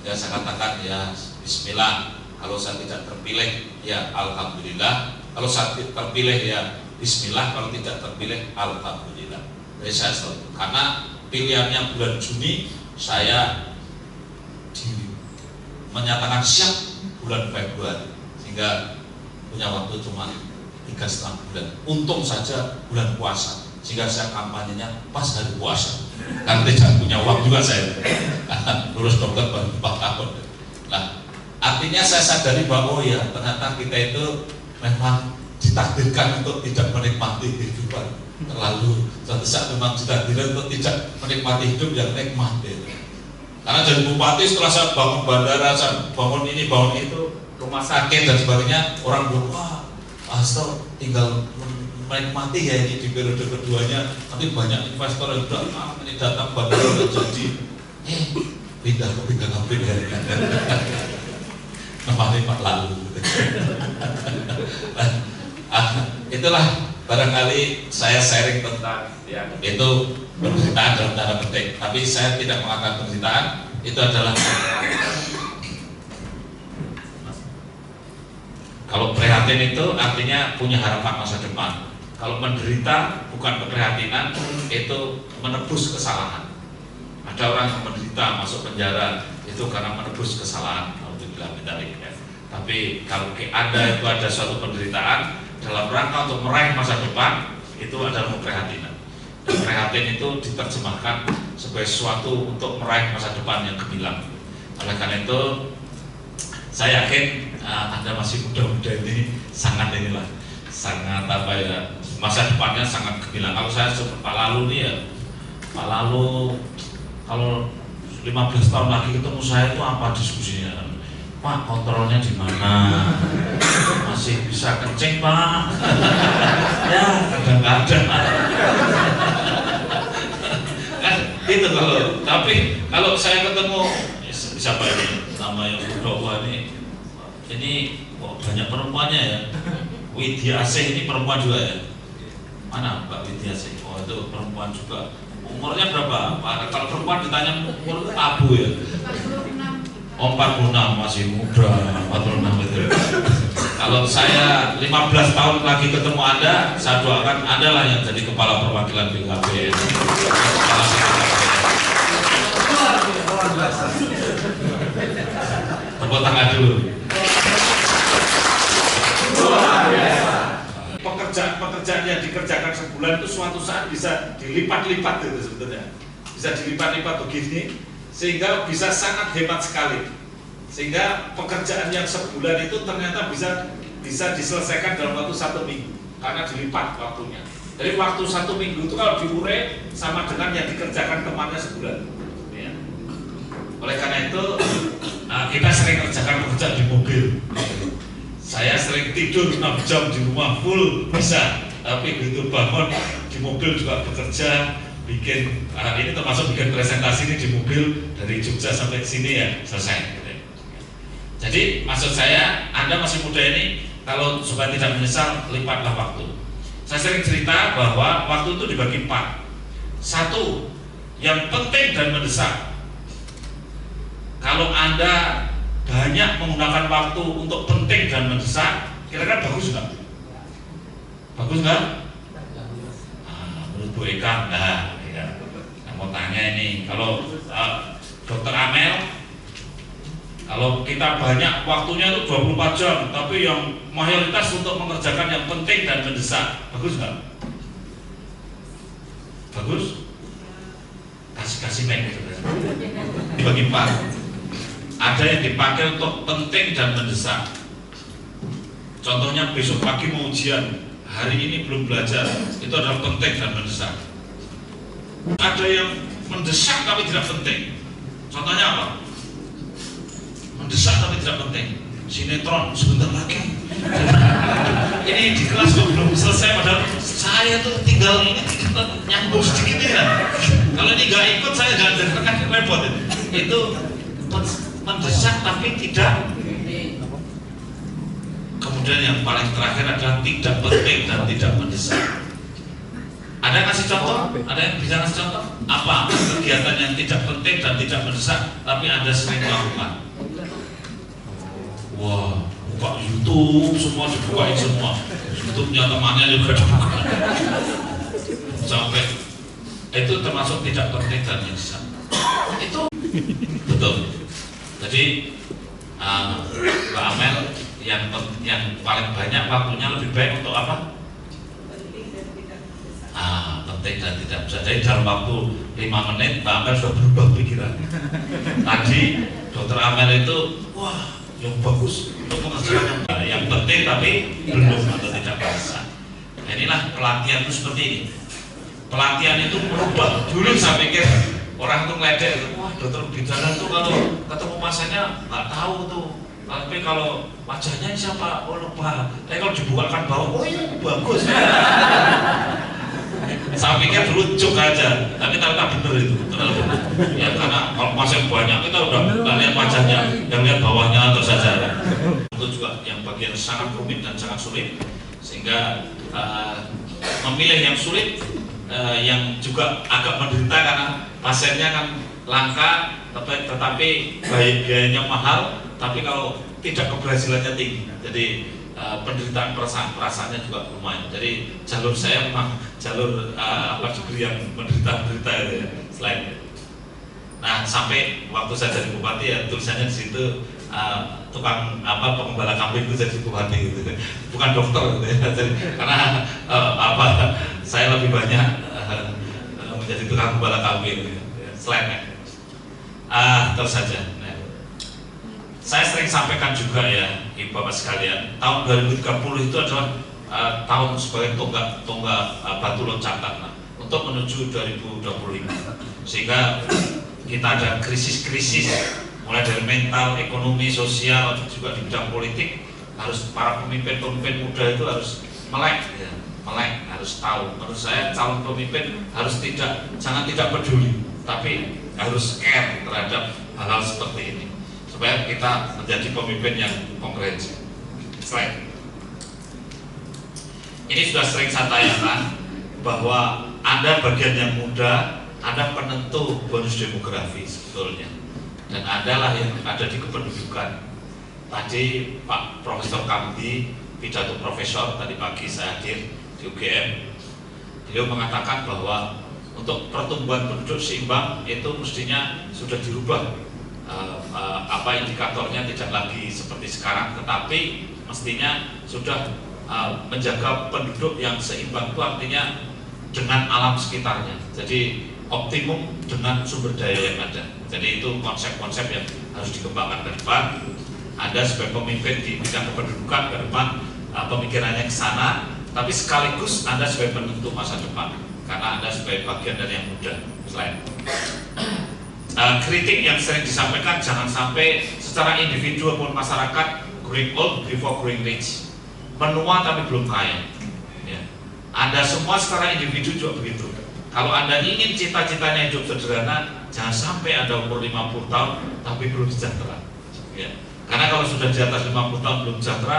Jadi saya katakan ya Bismillah. Kalau saya tidak terpilih ya Alhamdulillah. Kalau saya terpilih ya Bismillah, kalau tidak terpilih Alhamdulillah. Jadi saya selalu, karena pilihannya bulan Juni, saya menyatakan siap bulan Februari, sehingga punya waktu cuma 3,5 bulan. Untung saja bulan puasa, sehingga saya kampanyenya pas hari puasa. Karena tidak punya uang juga saya, karena lulus dokter baru 4 tahun. Nah, artinya saya sadari bahwa ya ternyata kita itu memang ditakdirkan untuk tidak menikmati kehidupan terlalu. Suatu saat memang ditakdirkan untuk tidak menikmati hidup yang nikmat itu. Karena jadi bupati, setelah saya bangun bandara, saya bangun ini, bangun itu, rumah sakit dan sebagainya, orang bilang, wah Astor tinggal menikmati ya ini di periode keduanya. Nanti banyak investor yang bilang, ini datang bandara udah jadi, pindah ke PKKP. nemani Pak Lalu. Itulah barangkali saya sharing tentang ya, itu pemberitaan dalam tanda petik. Tapi saya tidak mengatakan pemberitaan, itu adalah kalau prihatin itu artinya punya harapan masa depan. Kalau menderita bukan keprihatinan, itu menebus kesalahan. Ada orang yang menderita masuk penjara itu karena menebus kesalahan. Alhamdulillah medali. Tapi kalau Anda itu ada suatu penderitaan dalam rangka untuk meraih masa depan, itu adalah keprihatinan. Dan prihatin itu diterjemahkan sebagai sesuatu untuk meraih masa depan yang gemilang. Oleh karena itu, saya yakin Anda masih muda-muda ini sangat apa ya, masa depannya sangat gemilang. Kalau saya Pak Lalu nih ya, Pak Lalu kalau 15 tahun lagi ketemu saya itu apa diskusinya? Pak, kontrolnya di mana? Masih bisa kencing, Pak? Ya, kadang-kadang. Itu kalau, tapi kalau saya ketemu siapa ini? Nama yang berdoa ini banyak perempuannya ya. Widya Asih ini perempuan juga ya? Mana Mbak Widya Asih? Oh itu perempuan juga. Umurnya berapa? Kalau perempuan ditanya umur itu tabu ya? Oh 46, masih muda, 46 itu. Kalau saya 15 tahun lagi ketemu Anda, saya doakan Anda lah yang jadi kepala perwakilan BKBN. Tepuk tangan dulu. Pekerjaan yang dikerjakan sebulan itu suatu saat bisa dilipat-lipat itu sebetulnya. Bisa dilipat-lipat begini sehingga bisa sangat hemat sekali. Sehingga pekerjaan yang sebulan itu ternyata bisa diselesaikan dalam waktu 1 minggu karena dilipat waktunya. Jadi waktu 1 minggu itu kalau diure sama dengan yang dikerjakan kemarin sebulan. Ya. Oleh karena itu kita sering kerjakan pekerjaan di mobil. Saya sering tidur 6 jam di rumah full bisa, tapi begitu bangun di mobil juga bekerja. Bikin ini termasuk bikin presentasi ini di mobil dari Jogja sampai sini ya selesai. Jadi maksud saya Anda masih muda ini kalau supaya tidak menyesal lipatlah waktu. Saya sering cerita bahwa waktu itu dibagi 4. 1 yang penting dan mendesak. Kalau Anda banyak menggunakan waktu untuk penting dan mendesak, kira-kira bagus nggak? Bagus nggak? Menurut Bu Eka, nah. Mau tanya ini, kalau Dokter Amel, kalau kita banyak waktunya itu 24 jam, tapi yang mayoritas untuk mengerjakan yang penting dan mendesak, bagus nggak? Bagus? Kasih mic gitu. Dibagi 4. Ada yang dipakai untuk penting dan mendesak. Contohnya besok pagi mau ujian, hari ini belum belajar, itu adalah penting dan mendesak. Ada yang mendesak tapi tidak penting. Contohnya apa? Mendesak tapi tidak penting. Sinetron sebentar lagi. Ini di kelas kok belum selesai, padahal saya tuh tinggal nyambung sedikit ya. Kalau ini nggak ikut saya nggak akan repot. Itu mendesak tapi tidak. Kemudian yang paling terakhir adalah tidak penting dan tidak mendesak. Ada yang kasih contoh? Ada yang bisa kasih contoh? Apa kegiatan yang tidak penting dan tidak mendesak tapi Anda sering melakukan? Wah, buka YouTube semua dibukain semua. YouTube-nya temannya juga dibuka. Sampai itu termasuk tidak penting dan mendesak. Itu betul. Jadi Mbak Amel yang paling banyak waktunya lebih baik untuk apa? Penting dan tidak bisa. Jadi dalam waktu 5 menit Mbak Amel sudah berubah pikiran. Tadi Dokter Amel itu wah yang bagus untuk mengerjakan yang penting tapi belum atau tidak bisa. Nah, inilah pelatihan itu seperti ini. Pelatihan itu merubah. Dulu saya pikir orang tuh ngeledek, wah dokter bidan tuh kalau ketemu pasiennya nggak tahu tuh. Tapi kalau wajahnya siapa? Oh lupa. Tapi kalau dibukakan bawah, oh iya bagus. Saya pikir dulu joke aja, tapi ternyata bener itu. Ya karena kalau pasien banyak kita udah nggak lihat wajahnya, yang lihat bawahnya atau saja. Itu juga yang bagian sangat rumit dan sangat sulit, sehingga memilih yang sulit, yang juga agak menderita karena pasiennya kan langka, tetapi biayanya mahal, tapi kalau tidak keberhasilannya tinggi. Jadi penderitaan perasaannya juga lumayan. Jadi jalur saya memang jalur diberi yang menderita itu ya, selain itu. Nah sampai waktu saya jadi bupati ya tulisannya di situ tukang pengembala kambing itu jadi bupati gitu, bukan dokter gitu ya. Jadi, karena saya lebih banyak menjadi tukang pengembala kambing gitu, ya. Selain terus saja. Saya sering sampaikan juga ya, Ibu Bapak sekalian, tahun 2030 itu adalah tahun sebagai tonggak batu loncatan untuk menuju 2025, sehingga kita ada krisis-krisis mulai dari mental, ekonomi, sosial, juga di bidang politik. Harus para pemimpin muda itu harus melek, ya, harus tahu. Menurut saya calon pemimpin harus jangan tidak peduli, tapi harus care terhadap hal-hal seperti ini, supaya kita menjadi pemimpin yang komprehensif. Slide. Ini sudah sering saya tayangkan bahwa ada bagian yang muda, ada penentu bonus demografi sebetulnya, dan adalah yang ada di kependudukan. Tadi Pak Profesor Kamdi, pidato profesor tadi pagi saya hadir di UGM, beliau mengatakan bahwa untuk pertumbuhan penduduk seimbang itu mestinya sudah dirubah. Indikatornya tidak lagi seperti sekarang, tetapi mestinya sudah menjaga penduduk yang seimbang itu artinya dengan alam sekitarnya. Jadi optimum dengan sumber daya yang ada. Jadi itu konsep-konsep yang harus dikembangkan ke depan. Ada sebagai pemimpin di bidang kependudukan ke depan, pemikirannya ke sana, tapi sekaligus Anda sebagai penentu masa depan, karena Anda sebagai bagian dari yang muda. Selain kritik yang sering disampaikan, jangan sampai secara individu maupun masyarakat growing old before growing rich, menua tapi belum kaya. Ya. Anda semua secara individu juga begitu. Kalau Anda ingin cita-citanya hidup sederhana, jangan sampai Anda umur 50 tahun tapi belum sejahtera. Ya. Karena kalau sudah di atas 50 tahun belum sejahtera,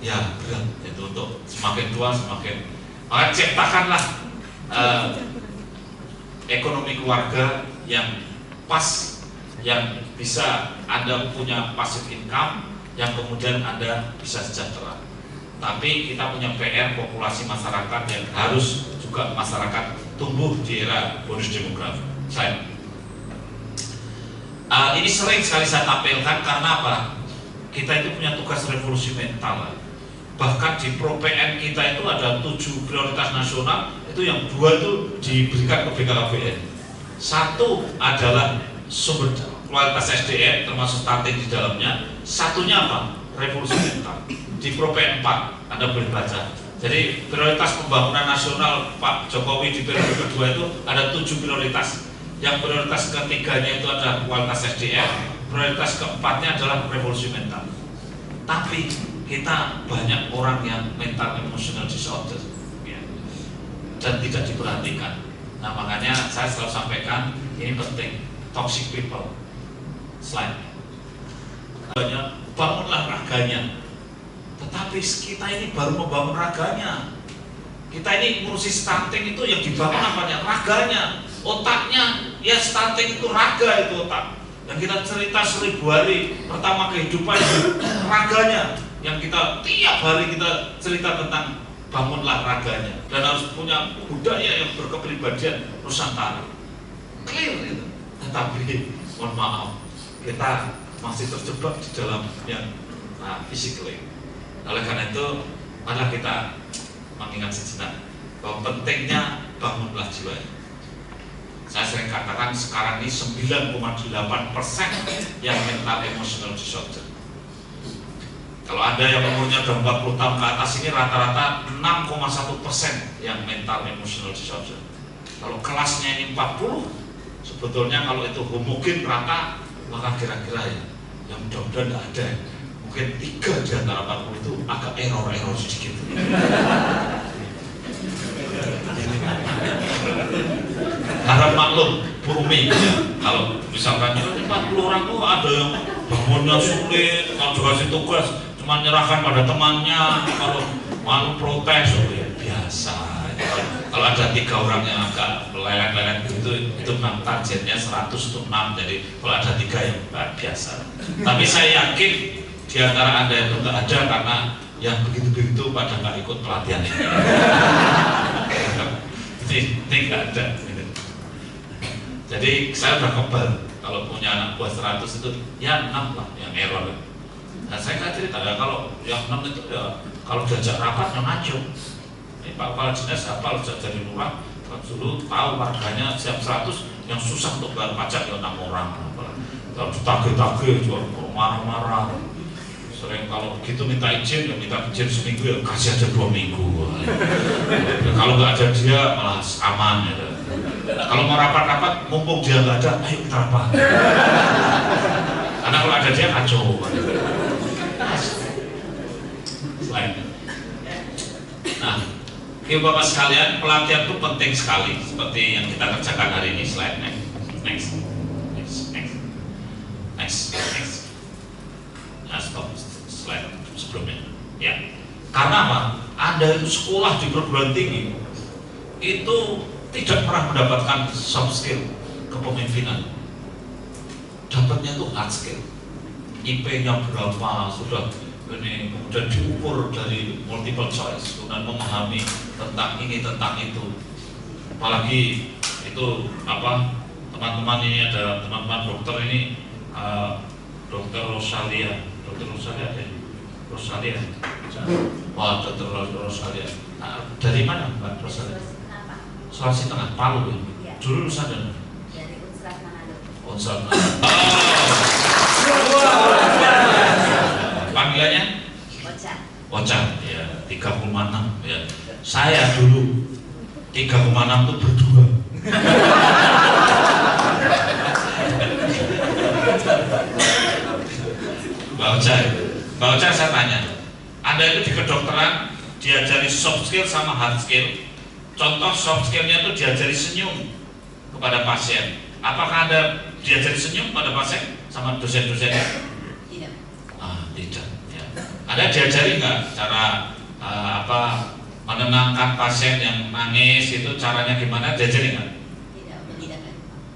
ya berat itu untuk semakin tua semakin. Maka ciptakanlah ekonomi keluarga yang pas, yang bisa Anda punya passive income, yang kemudian Anda bisa sejahtera. Tapi kita punya PR populasi masyarakat yang harus juga masyarakat tumbuh di era bonus demografi. Ini sering sekali saya tampilkan karena apa? Kita itu punya tugas revolusi mental. Bahkan di ProPN kita itu ada 7 prioritas nasional, itu yang 2 itu diberikan ke BKKBN. Satu adalah sumber kualitas SDM termasuk stunting di dalamnya. Satunya apa? Revolusi mental. Di ProPN 4 Anda boleh baca. Jadi prioritas pembangunan nasional Pak Jokowi di periode kedua itu ada 7 prioritas. Yang prioritas ketiganya itu adalah kualitas SDM, prioritas keempatnya adalah revolusi mental. Tapi kita banyak orang yang mental emotional disorder, ya, dan tidak diperhatikan. Nah makanya saya selalu sampaikan ini penting, toxic people. Slide. Bangunlah raganya. Tetapi kita ini baru membangun raganya. Kita ini ngurusi stunting itu yang dibangun apanya? Raganya, otaknya. Ya stunting itu raga, itu otak. Yang kita cerita 1000 hari pertama kehidupan itu raganya. Yang kita tiap hari kita cerita tentang bangunlah raganya. Dan harus punya budaya yang berkepribadian Nusantara. Clear itu. Tetapi mohon maaf, kita masih terjebak di dalam yang physically. Oleh karena itu, marilah kita mengingat sejenak bahwa pentingnya bangunlah jiwa. Saya sering katakan sekarang ini 9,8% yang mental emotional disorder. Kalau ada yang umurnya sudah 40 tahun ke atas ini rata-rata 6,1% yang mental emotional disorder. Kalau kelasnya ini 40, sebetulnya kalau itu homogen rata, maka kira-kira ya mudah-mudahan tidak ada. Mungkin 3 di antara 40 itu agak error sedikit. Harap maklum, Bumi ya. Kalau misalkan 40 orang tuh ada yang bangunnya sulit, kalau dikasih tugas cuma nyerahkan pada temannya, kalau malu protes, ya biasa. Kalau ada 3 orang yang agak lelet-lelet gitu, itu memang targetnya 100 untuk 6. Jadi kalau ada 3 yang biasa. Tapi saya yakin di antara Anda itu nggak ada karena yang begitu-begitu pada nggak ikut pelatihan ini. Ini nggak ada. Jadi saya udah kebal kalau punya anak buah 100 itu ya 6 lah yang error. Nah saya kan cerita ya, kalau yang 6 itu ya kalau diajak rapat yang ngaco. Pak Kepala Dinas apa harus jadi lurah dulu tahu warganya siap 100 yang susah untuk bayar pajak ya 6 orang. Kalau ditagih-tagih juga marah-marah. Sering kalau gitu minta izin ya minta izin seminggu ya kasih aja 2 minggu. Ya, kalau nggak ada dia malah aman ya. Kalau mau rapat-rapat mumpung dia nggak ada, ayo kita rapat. Karena kalau ada dia kacau. Selain nah, Bapak sekalian, pelatihan itu penting sekali seperti yang kita kerjakan hari ini. Slide next. Nah, stop slide sebelumnya. Ya, karena apa? Anda itu sekolah di perguruan tinggi itu tidak pernah mendapatkan soft skill kepemimpinan. Dapatnya itu hard skill. IP-nya berapa sudah ini kemudian diukur dari multiple choice dan memahami tentang ini tentang itu. Apalagi itu apa teman-teman ini ada teman-teman dokter ini Dokter Rosalia wah Dokter Rosalia dari mana Mbak Rosalia? Sulawesi Tengah, Palu ya? Dulu Nusa dari Unsrat Manado. Panggilannya? Ocan, ya 3,6 ya. Saya dulu 3,6 itu berdua. Mbak Ocan saya tanya, Anda itu di kedokteran diajari soft skill sama hard skill. Contoh soft skillnya itu diajari senyum kepada pasien. Apakah Anda diajari senyum pada pasien sama dosen-dosennya? Tidak. Tidak. Ya. Anda diajari nggak cara menenangkan pasien yang nangis itu caranya gimana? Diajari nggak? Tidak. Otodidak.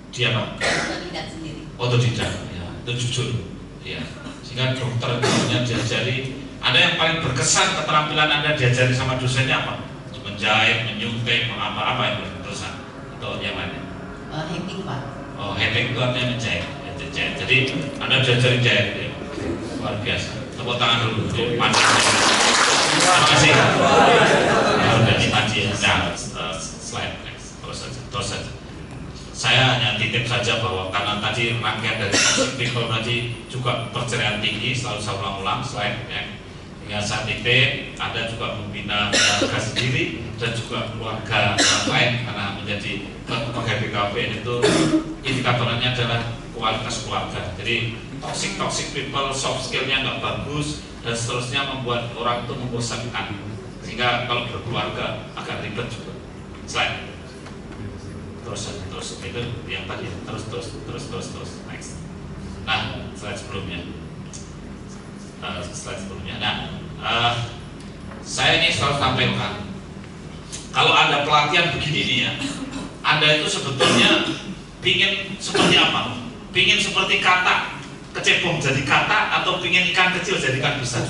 Dia apa? Otodidak sendiri. Otodidak. Ya, itu jujur. Ya. Sehingga dokter itu punya diajari. Ada yang paling berkesan keterampilan Anda diajari sama dosennya apa? Menjahit, menyuntik, apa yang berkesan atau yang lainnya? Hacking Pak. Oh, hacking itu artinya menjahit. Jadi Anda diajari jahit ya. Luar biasa. Tepuk tangan dulu. Terima kasih. Tadi ya. Slide next. Terus saja. Saya hanya titip saja bahwa karena tadi rangkaian dari people tadi juga perceraian tinggi, selalu saya ulang-ulang slide ya. Hingga saat itu Anda juga membina keluarga sendiri dan juga keluarga lain karena menjadi pegawai BKKBN itu indikatornya adalah kualitas keluarga. Jadi toxic people, soft skillnya nggak bagus dan seterusnya membuat orang itu membosankan sehingga kalau berkeluarga agak ribet juga. Slide. Terus itu yang tadi terus next. Nah slide sebelumnya. Nah, saya ini selalu sampaikan kalau ada pelatihan begini nih ya, Anda itu sebetulnya pingin seperti apa? Pingin seperti kata kecebong jadi kata atau pingin ikan kecil jadi ikan besar?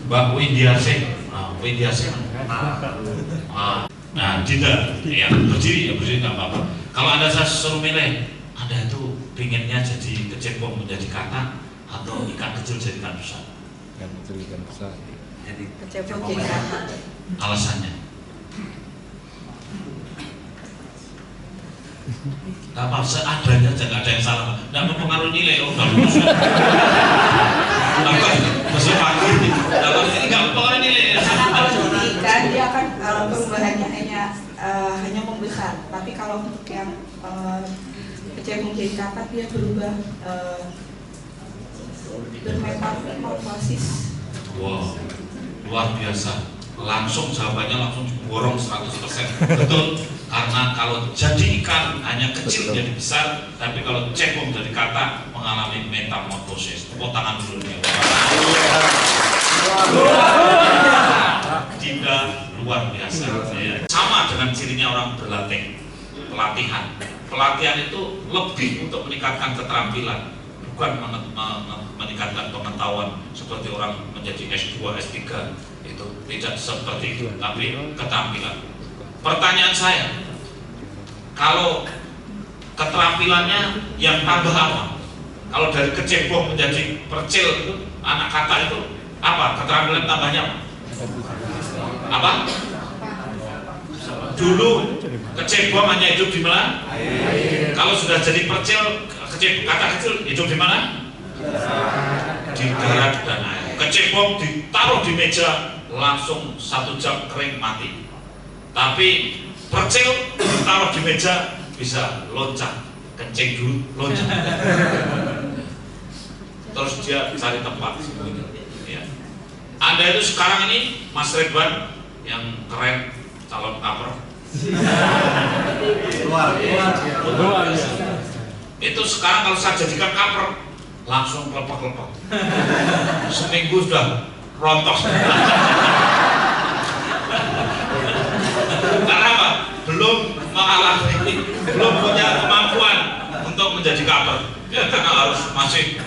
Mbak Windiase, nah, tidak, ya berdiri nggak apa-apa. Kalau Anda saya suruh milih, Anda itu pinginnya jadi kecebong menjadi kata atau ikan kecil jadi ikan besar? Ikan kecil ikan besar. Jadi kecebong jadi kata. Alasannya? Gak apa, seadanya aja, gak ada yang salah. Nggak mempengaruhi nilai, udah lulus. Besar pagi, ini nggak mempengaruhi nilai. Kan dia akan perubahannya hanya membesar, tapi kalau untuk yang kecebong jadi kata dia berubah bermetamorfosis. Wow, luar biasa. Langsung jawabannya langsung borong 100%. Betul, karena kalau jadi ikan hanya kecil jadi besar, tapi kalau cebong jadi kata mengalami metamorfosis. Tepuk tangan dulu nih. Tidak luar biasa. Sama dengan cirinya orang berlatih, pelatihan. Pelatihan itu lebih untuk meningkatkan keterampilan, bukan meningkatkan pengetahuan seperti orang menjadi S2, S3. Itu tidak seperti itu, tapi keterampilan. Pertanyaan saya, kalau keterampilannya yang tambah apa? Kalau dari kecebong menjadi percil itu, anak kata itu apa? Keterampilan tambahnya apa? Apa? Dulu kecebong hanya hidup di mana? Kalau sudah jadi percil, kata kecil hidup di mana? Di darat dan air. Kecebong ditaruh di meja langsung 1 jam kering mati. Tapi percil ditaruh di meja bisa loncat, kencing dulu loncat. Terus dia cari tempat sembunyi. Ya. Anda itu sekarang ini Mas Ridwan yang keren calon kaper. Luar biasa. Itu sekarang kalau saya jadikan kaper langsung kelepek-kelepek. Seminggu sudah rontok. Karena apa? Belum mengalami, belum punya kemampuan untuk menjadi kaper. Ya, karena harus masih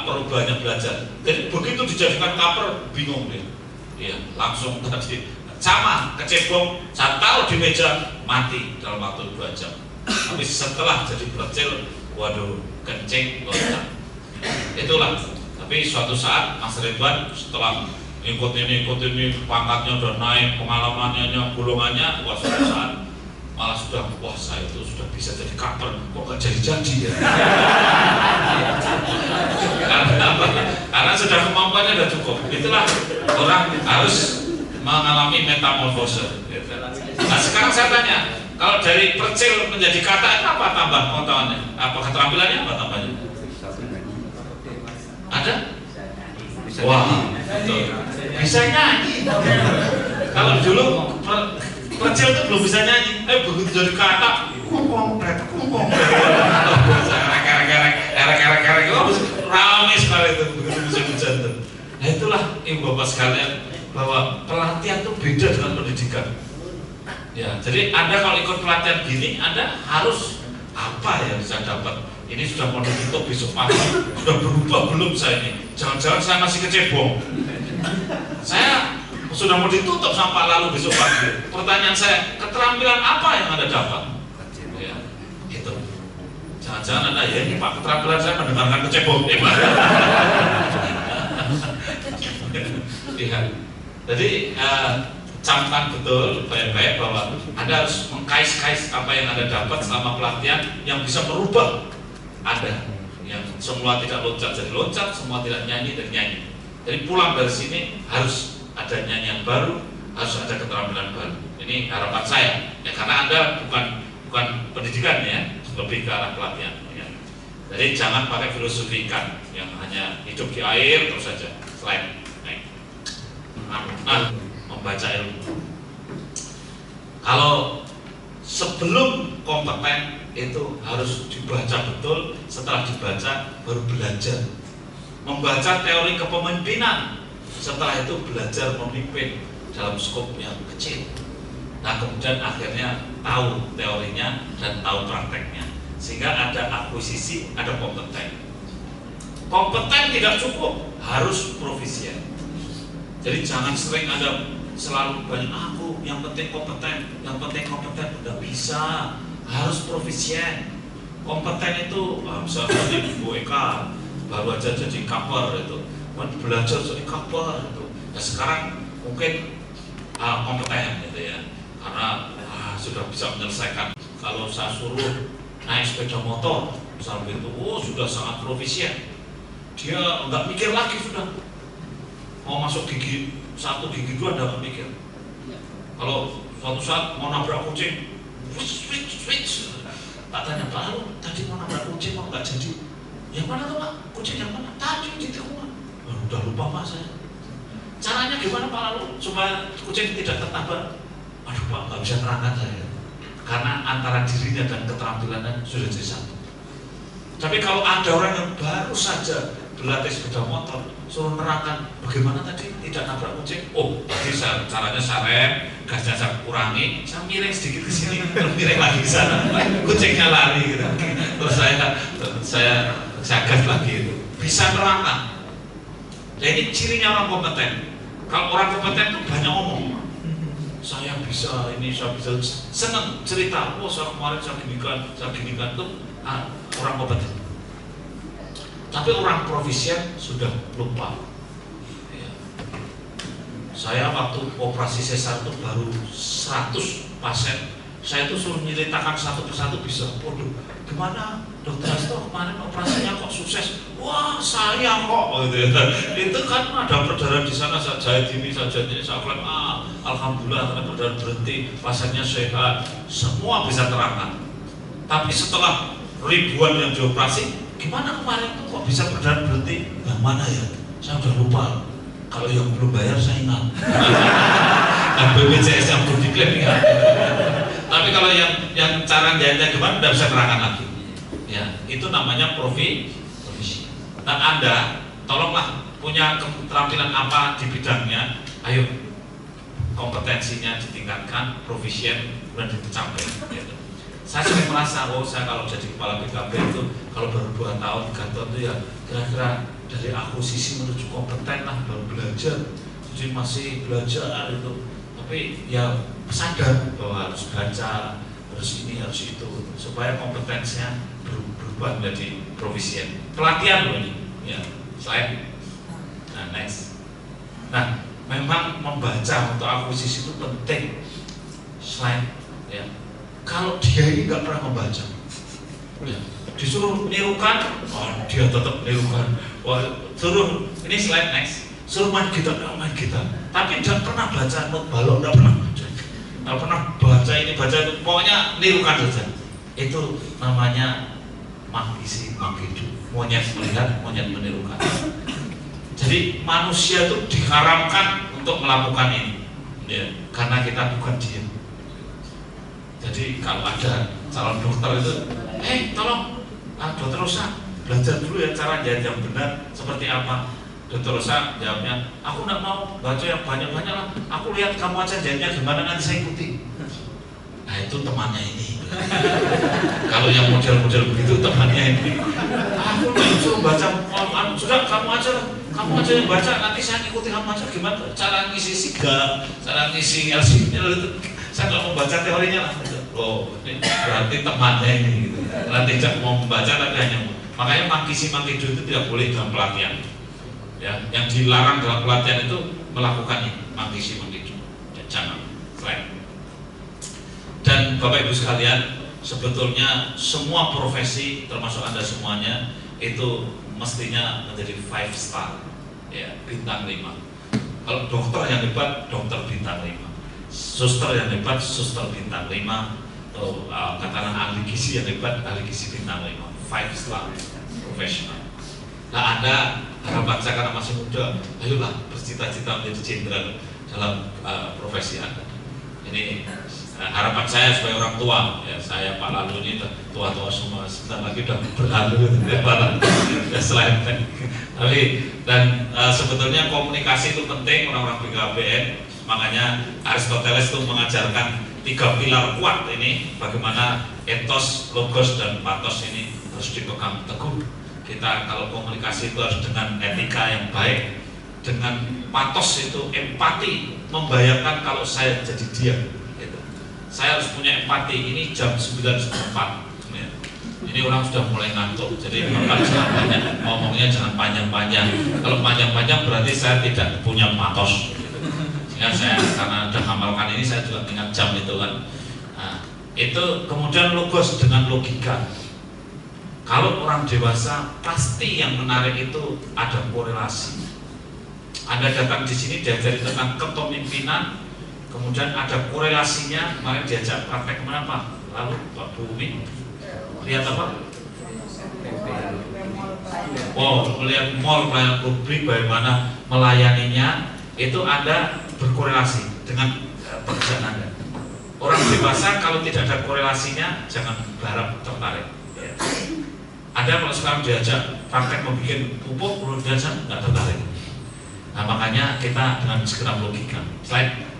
perubahannya belajar. Jadi begitu dijadikan kaper bingung dia. Ya, langsung tadi sama kecebong, saya taruh di meja mati dalam waktu 2 jam. Tapi setelah jadi percil, waduh, kencing loncat. Itulah. Tapi suatu saat Mas Ridwan setelah ikut ini pangkatnya udah naik, pengalamannya, golongannya, wah suatu saat malah sudah, wah saya itu sudah bisa jadi kaper, kok gak jadi ya? Karena apa? Karena sudah kemampuannya sudah cukup. Itulah orang harus mengalami metamorfose. Nah sekarang saya tanya, kalau dari percil menjadi kata apa tambah pengetahuannya? Apa keterampilannya apa tambahnya? Ada? Wah, betul. Bisa nyanyi. Kalau dulu percil itu belum bisa nyanyi, begitu jadi kata, ramai sekali itu begitu bisa berjantung. Nah itulah ibu bapak sekalian, bahwa pelatihan itu beda dengan pendidikan. Ya, jadi Anda kalau ikut pelatihan gini, Anda harus apa yang bisa dapat? Ini sudah mau ditutup besok pagi, sudah berubah belum saya ini? Jangan-jangan saya masih kecebong. Saya sudah mau ditutup sampai lalu besok pagi. Pertanyaan saya, keterampilan apa yang Anda dapat? Ya, itu. Jangan-jangan Anda ya ini Pak, keterampilan saya mendengarkan kecebong. Lihat. Jadi camkan betul baik-baik bahwa Anda harus mengkais-kais apa yang Anda dapat selama pelatihan yang bisa merubah Anda. Yang semula tidak loncat jadi loncat, semua tidak nyanyi dan nyanyi. Jadi pulang dari sini harus ada nyanyian baru, harus ada keterampilan baru. Ini harapan saya. Ya, karena Anda bukan pendidikan ya, lebih ke arah pelatihan. Ya. Jadi jangan pakai filosofi ikan yang hanya hidup di air terus saja. Selain membaca ilmu. Kalau sebelum kompeten itu harus dibaca betul, setelah dibaca baru belajar. Membaca teori kepemimpinan, setelah itu belajar memimpin dalam skop yang kecil. Nah kemudian akhirnya tahu teorinya dan tahu prakteknya, sehingga ada akuisisi, ada kompeten. Kompeten tidak cukup, harus profisien. Jadi jangan sering Anda selalu banyak aku, yang penting kompeten, udah bisa, harus profisien. Kompeten itu misalnya Ibu Eka baru aja jadi kaper itu, belajar jadi kaper itu. Nah sekarang mungkin kompeten gitu ya, karena sudah bisa menyelesaikan. Kalau saya suruh naik sepeda motor, misalnya itu, sudah sangat profisien. Dia nggak mikir lagi sudah. Mau masuk gigi 1, gigi 2 nggak mikir. Kalau suatu saat mau nabrak kucing, switch. Tak tanya, Pak, tadi mau nabrak kucing mau nggak jadi? Yang mana tuh Pak? Kucing yang mana? Tadi di rumah. Udah lupa Pak saya. Caranya gimana Pak lalu supaya kucing tidak tertabrak? Aduh Pak, nggak bisa terangkan saya. Karena antara dirinya dan keterampilannya sudah jadi satu. Tapi kalau ada orang yang baru saja berlatih sepeda motor, suruh nerangkan bagaimana tadi tidak nabrak kucing. Oh, tadi caranya saya rem, gasnya saya kurangi, saya miring sedikit ke sini, terus miring lagi ke sana, kucingnya lari gitu. Terus saya gas lagi itu. Bisa nerangkan. Nah ini cirinya orang kompeten. Kalau orang kompeten itu banyak ngomong. Saya bisa ini, saya bisa senang cerita. Oh, saya kemarin saya ginikan tuh orang kompeten. Tapi orang profisien sudah lupa. Ya. Saya waktu operasi sesar itu baru 100 pasien. Saya itu suruh nyeritakan satu persatu bisa. Waduh, gimana dokter Hasto kemarin operasinya kok sukses? Wah, saya kok. Itu kan ada perdarahan di sana, saya jahit ini, saya klaim, alhamdulillah karena perdarahan berhenti, pasiennya sehat, semua bisa terangkan. Tapi setelah ribuan yang dioperasi, gimana kemarin tuh kok bisa perdarahan berhenti? Yang mana ya? Saya udah lupa. Kalau yang belum bayar saya ingat. Dan BPJS yang belum diklaim ingat. Tapi kalau yang cara jahitnya gimana, tidak bisa terangkan lagi. Ya, itu namanya profesi. Dan Anda, tolonglah punya keterampilan apa di bidangnya, ayo kompetensinya ditingkatkan, profesien dan dicapai. Gitu. Saya sering merasa, saya kalau jadi kepala BKP itu kalau baru 2 tahun, 3 tahun itu ya kira-kira dari akuisisi menuju kompeten lah, baru belajar, jadi masih belajar itu. Tapi ya sadar bahwa harus baca, harus ini, harus itu, supaya kompetensinya berubah menjadi profesien. Pelatihan loh ini, ya. Slide. Nah, next. Nah, memang membaca untuk akuisisi itu penting. Slide, ya. Kalau dia ini nggak pernah membaca, ya, disuruh nirukan, dia tetap nirukan. Suruh ini slide next, suruh main gitar, tapi tidak pernah baca not balok, tidak pernah baca ini baca itu, pokoknya nirukan saja. Itu namanya magisi magidu, monyet melihat, monyet menirukan. Jadi manusia itu diharamkan untuk melakukan ini, ya, karena kita bukan dia. Jadi kalau ada calon dokter itu, tolong dokter Rosa belajar dulu ya cara jahit yang benar seperti apa. Dokter Rosa jawabnya, aku nggak mau baca yang banyak-banyak lah. Aku lihat kamu aja jahitnya gimana, nanti saya ikuti. Nah itu temannya ini. Kalau yang model-model begitu temannya ini. Aku nggak suruh baca, sudah kamu aja yang baca, nanti saya ikuti kamu aja gimana cara ngisi siga, cara ngisi LCD itu. Saya nggak mau baca teorinya lah. Oh, ini berarti temannya ini gitu. Nanti tidak mau membaca tapi hanya makanya magisi magidu itu tidak boleh dalam pelatihan. Ya, yang dilarang dalam pelatihan itu melakukan ini, magisi magidu. Ya, jangan. Selain. Dan Bapak Ibu sekalian, sebetulnya semua profesi termasuk Anda semuanya itu mestinya menjadi 5 star. Ya, bintang 5. Kalau dokter yang hebat, dokter bintang 5. Suster yang hebat, suster bintang 5, atau katakan ahli gizi yang hebat, ahli gizi bintang 5, 5 star profesional. Nah Anda harapan saya karena masih muda, ayolah bercita-cita menjadi jenderal dalam profesi Anda. Ini harapan saya sebagai orang tua, ya saya Pak Lalu ini tua-tua semua, sebentar lagi udah berlalu ya selain tapi dan sebetulnya komunikasi itu penting orang-orang BKBN. Makanya Aristoteles itu mengajarkan 3 pilar kuat ini, bagaimana etos, logos, dan pathos ini harus dipegang teguh. Kita kalau komunikasi itu harus dengan etika yang baik, dengan pathos itu empati, membayangkan kalau saya jadi dia. Gitu. Saya harus punya empati. Ini jam 9.04. Ya. Ini orang sudah mulai ngantuk, jadi Bapak jangan banyak ngomongnya, jangan panjang-panjang. Kalau panjang-panjang berarti saya tidak punya pathos. Ya, saya karena sudah ngamalkan ini saya juga ingat jam itu kan. Nah, itu kemudian logos dengan logika. Kalau orang dewasa pasti yang menarik itu ada korelasi. Anda datang di sini diajari tentang kepemimpinan, kemudian ada korelasinya. Kemarin diajak praktek kemana Pak? Lalu Pak Bu Umi lihat apa? melihat mall pelayanan publik bagaimana melayaninya, itu Anda berkorelasi dengan pekerjaan Anda. Orang dewasa kalau tidak ada korelasinya jangan berharap tertarik. Anda kalau sekarang diajak praktek membuat pupuk, kemudian nggak tertarik. Nah, makanya kita dengan segenap logika. Slide.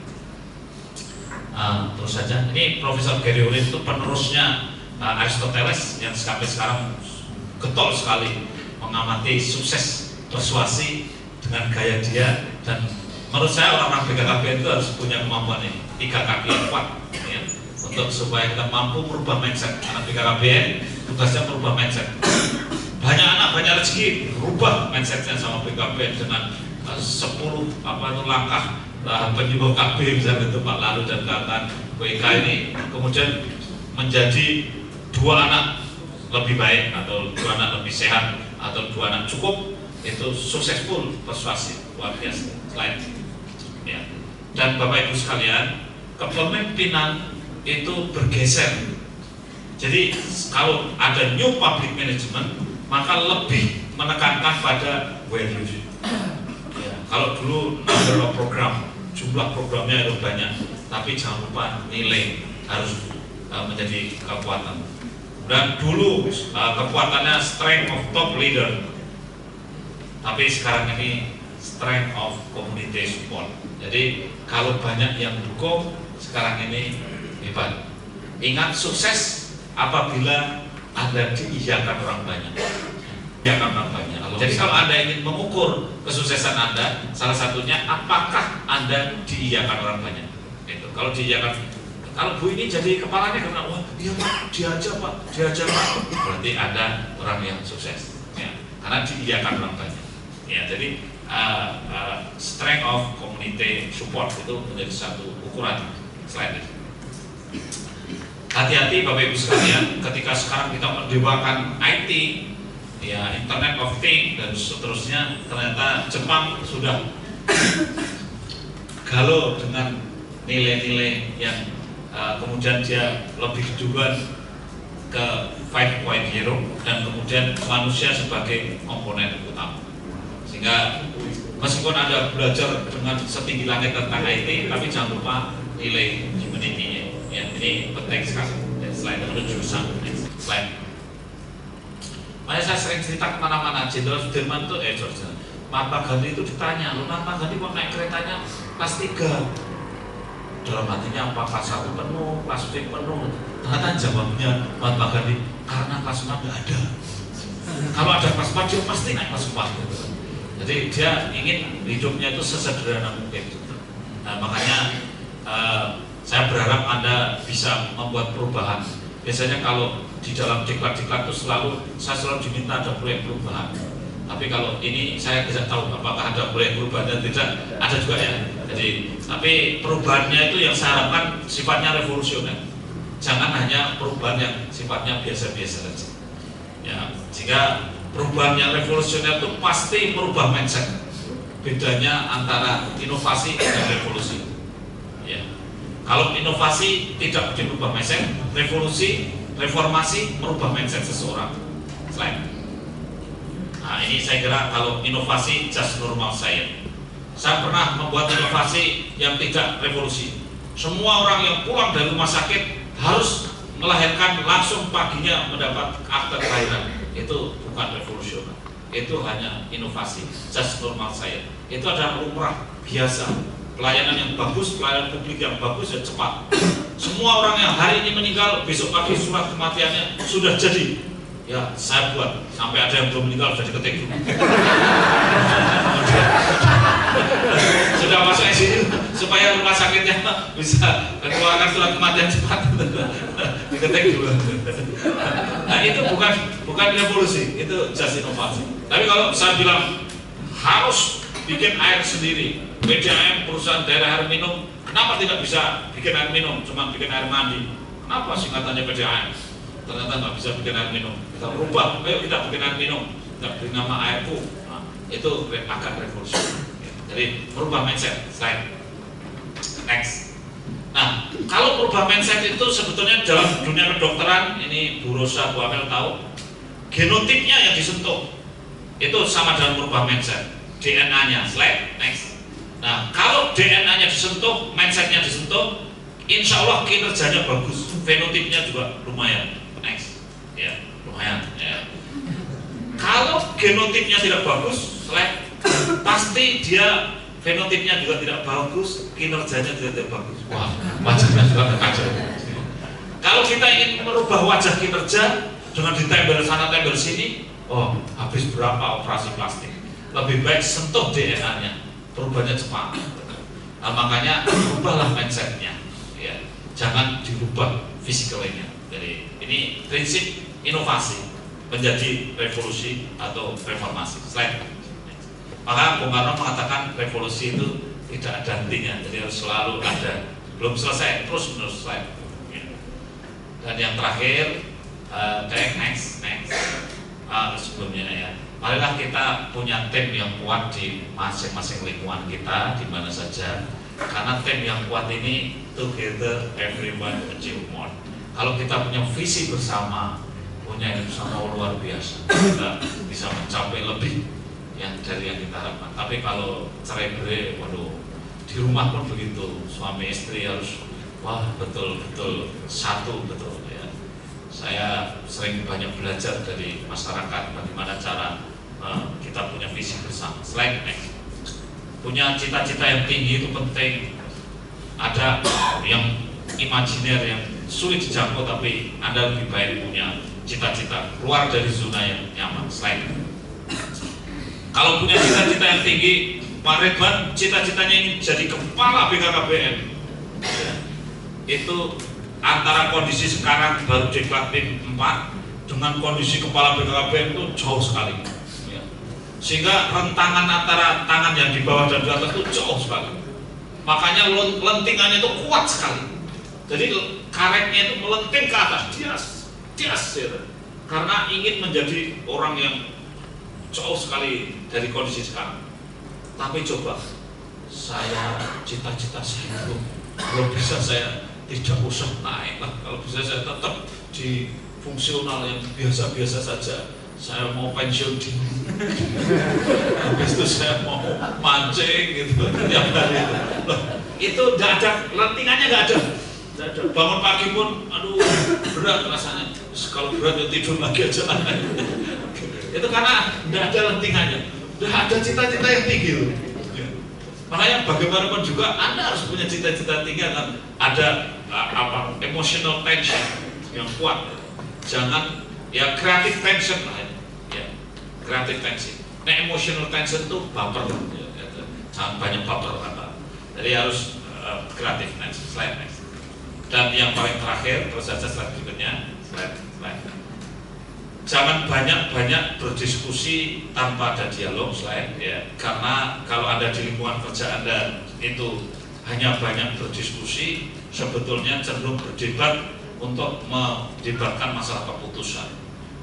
Terus saja. Ini Profesor Gary Ulin itu penerusnya Aristoteles yang sampai sekarang getol sekali mengamati sukses persuasi dengan gaya dia, dan menurut saya orang-orang BKKBN itu harus punya kemampuan ini, 3 kaki yang kuat ya, untuk supaya kita mampu merubah mindset. Anak BKKBN tugasnya merubah mindset. Banyak anak banyak rezeki, rubah mindsetnya sama BKKBN dengan 10 langkah penyuluh KB misalnya itu Pak Lalu dan kawan WK ini, kemudian menjadi 2 anak lebih baik atau 2 anak lebih sehat atau 2 anak cukup, itu successful persuasif, luar biasa. Slide. Ya. Dan Bapak Ibu sekalian, kepemimpinan itu bergeser. Jadi kalau ada new public management, maka lebih menekankan pada values. Ya. Kalau dulu ada program, jumlah programnya itu banyak, tapi jangan lupa nilai harus menjadi kekuatan. Dan dulu kekuatannya strength of top leader, tapi sekarang ini strength of community support. Jadi kalau banyak yang dukung, sekarang ini hebat. Ingat, sukses apabila Anda diiyakan orang banyak. Jadi kalau Anda ingin mengukur kesuksesan Anda, salah satunya apakah Anda diiyakan orang banyak. Itu. Kalau diiyakan, kalau Bu ini jadi kepalanya karena wah iya Pak, diajar Pak, berarti Anda orang yang sukses. Ya, karena diiyakan orang banyak. Ya, jadi strength of community support itu menjadi satu ukuran. Slide. Hati-hati Bapak Ibu sekalian, ketika sekarang kita mendewakan IT, ya Internet of Things dan seterusnya, ternyata Jepang sudah galau dengan nilai-nilai yang kemudian dia lebih duluan ke 5.0 dan kemudian manusia sebagai komponen utama. Sehingga meskipun Anda belajar dengan setinggi langit tentang IT, tapi jangan lupa nilai humanity-nya. Ya, ini penting sekali. Slide menuju slide. Makanya saya sering cerita kemana-mana, Jenderal Sudirman itu, Mahatma Gandhi itu ditanya, lu Mahatma Gandhi kok naik keretanya kelas 3? Dalam hatinya apa, kelas 1 penuh, kelas 2 penuh? Ternyata jawabnya Mahatma Gandhi, karena kelas 6 nggak ada. Kalau ada kelas 4, dia pasti naik kelas 4. Jadi dia ingin hidupnya itu sesederhana mungkin. Nah, makanya saya berharap Anda bisa membuat perubahan. Biasanya kalau di dalam diklat-diklat itu saya selalu diminta ada proyek perubahan. Tapi kalau ini saya tidak tahu apakah ada proyek perubahan dan tidak, ada juga ya. Jadi, tapi perubahannya itu yang saya harapkan sifatnya revolusioner. Jangan hanya perubahan yang sifatnya biasa-biasa saja. Ya, jika perubahan yang revolusioner itu pasti merubah mindset. Bedanya antara inovasi dan revolusi. Ya. Kalau inovasi tidak bikin merubah mindset, reformasi merubah mindset seseorang. Slide. Nah, ini saya kira kalau inovasi just normal saya pernah membuat inovasi yang tidak revolusi. Semua orang yang pulang dari rumah sakit harus melahirkan langsung paginya mendapat akte kelahiran. Itu bukan revolusioner. Itu hanya inovasi just normal saya. Itu adalah lumrah biasa. Pelayanan yang bagus, pelayanan publik yang bagus dan cepat. Semua orang yang hari ini meninggal, besok pagi surat kematiannya sudah jadi. Ya, saya buat sampai ada yang belum meninggal sudah diketik. Sudah masuk ICU supaya rumah sakitnya bisa keluarkan surat kematian cepat. Diketik dulu. Nah, itu bukan revolusi, itu just inovasi. Tapi kalau saya bilang harus bikin air sendiri, PDAM perusahaan daerah air minum, kenapa tidak bisa bikin air minum, cuma bikin air mandi? Kenapa singkatannya PDAM? Ternyata nggak bisa bikin air minum. Kita rubah, ayo kita bikin air minum, kita beri nama airku. Nah, itu agak revolusi. Jadi merubah mindset. Slide. Next. Nah, kalau merubah mindset itu sebetulnya dalam dunia kedokteran, ini Bu Rosa, Bu Amel tahu, genotipnya yang disentuh. Itu sama dengan merubah mindset, DNA-nya. Slide, next. Nah, kalau DNA-nya disentuh, mindset-nya disentuh, insya Allah kinerjanya bagus, fenotipnya juga lumayan. Next, ya, lumayan. Ya. Kalau genotipnya tidak bagus, slide, pasti dia fenotipnya juga tidak bagus, kinerjanya juga tidak bagus. Wah, wajahnya juga kacau. Kalau kita ingin merubah wajah kinerja dengan ditempel sana tempel sini, oh, habis berapa operasi plastik? Lebih baik sentuh DNA-nya, perubahannya cepat. Nah, makanya ubahlah mindset-nya, ya. Jangan dirubah physically-nya. Jadi ini prinsip inovasi menjadi revolusi atau reformasi. Slide. Maka Bung Karno mengatakan revolusi itu tidak ada hentinya, jadi harus selalu ada, belum selesai, terus menerus. Slide. Dan yang terakhir, next. Sebelumnya ya, marilah kita punya tim yang kuat di masing-masing lingkungan kita, di mana saja. Karena tim yang kuat ini together everyone achieve more. Kalau kita punya visi bersama, punya ini bersama luar biasa, kita bisa mencapai lebih yang dari yang kita harapkan. Tapi kalau cerai-berai, waduh, di rumah pun begitu, suami istri harus wah betul-betul satu, betul ya. Saya sering banyak belajar dari masyarakat bagaimana cara kita punya visi bersama. Slide next. Punya cita-cita yang tinggi itu penting. Ada yang imajiner yang sulit dijangkau, tapi Anda lebih baik punya cita-cita keluar dari zona yang nyaman. Slide. Kalau punya cita-cita yang tinggi, Pak Ridwan cita-citanya ingin jadi kepala BKKBN. Itu antara kondisi sekarang baru Deklatip 4 dengan kondisi kepala BKKBN itu jauh sekali. Sehingga rentangan antara tangan yang di bawah dan di atas itu jauh sekali. Makanya lentingannya itu kuat sekali. Jadi karetnya itu melenting ke atas, tias ya. Karena ingin menjadi orang yang jauh sekali dari kondisi sekarang. Tapi coba saya cita-cita saya itu belum bisa, saya tidak usah naik lah. Kalau bisa saya tetap di fungsional yang biasa-biasa saja. Saya mau pensiun dini, habis itu saya mau mancing gitu tiap hari. Itu tidak ada, lentingannya tidak ada. Bangun pagi pun, aduh berat rasanya. Kalau berat ya tidur lagi aja. Itu karena tidak ada lentingannya, tidak ada cita-cita yang tinggi. Makanya bagaimanapun juga Anda harus punya cita-cita tinggi, akan ada emotional tension yang kuat. Jangan ya creative tension lah. Creative tension. Nah, emotional tension itu baper, jangan banyak baper apa. Jadi harus creative tension. Slide next. Dan yang paling terakhir, terus saja slide berikutnya. Slide. Jangan banyak berdiskusi tanpa ada dialog. Slide ya. Karena kalau ada di lingkungan kerja Anda itu hanya banyak berdiskusi, sebetulnya cenderung berdebat untuk mendebatkan masalah keputusan.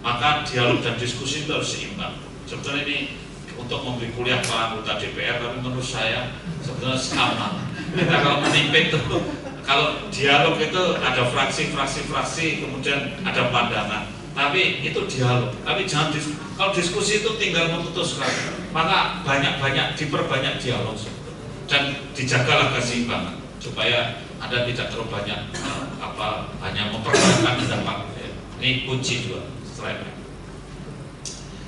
Maka dialog dan diskusi itu harus seimbang. Sebetulnya ini untuk memberi kuliah para anggota DPR, tapi menurut saya sebetulnya sama. Kita kalau memimpin itu, kalau dialog itu ada fraksi, kemudian ada pandangan. Tapi itu dialog. Tapi jangan kalau diskusi itu tinggal memutuskan. Maka diperbanyak dialog dan dijagalah keseimbangan supaya Anda tidak terlalu banyak hanya memperbanyak pendapat. Ini kunci juga.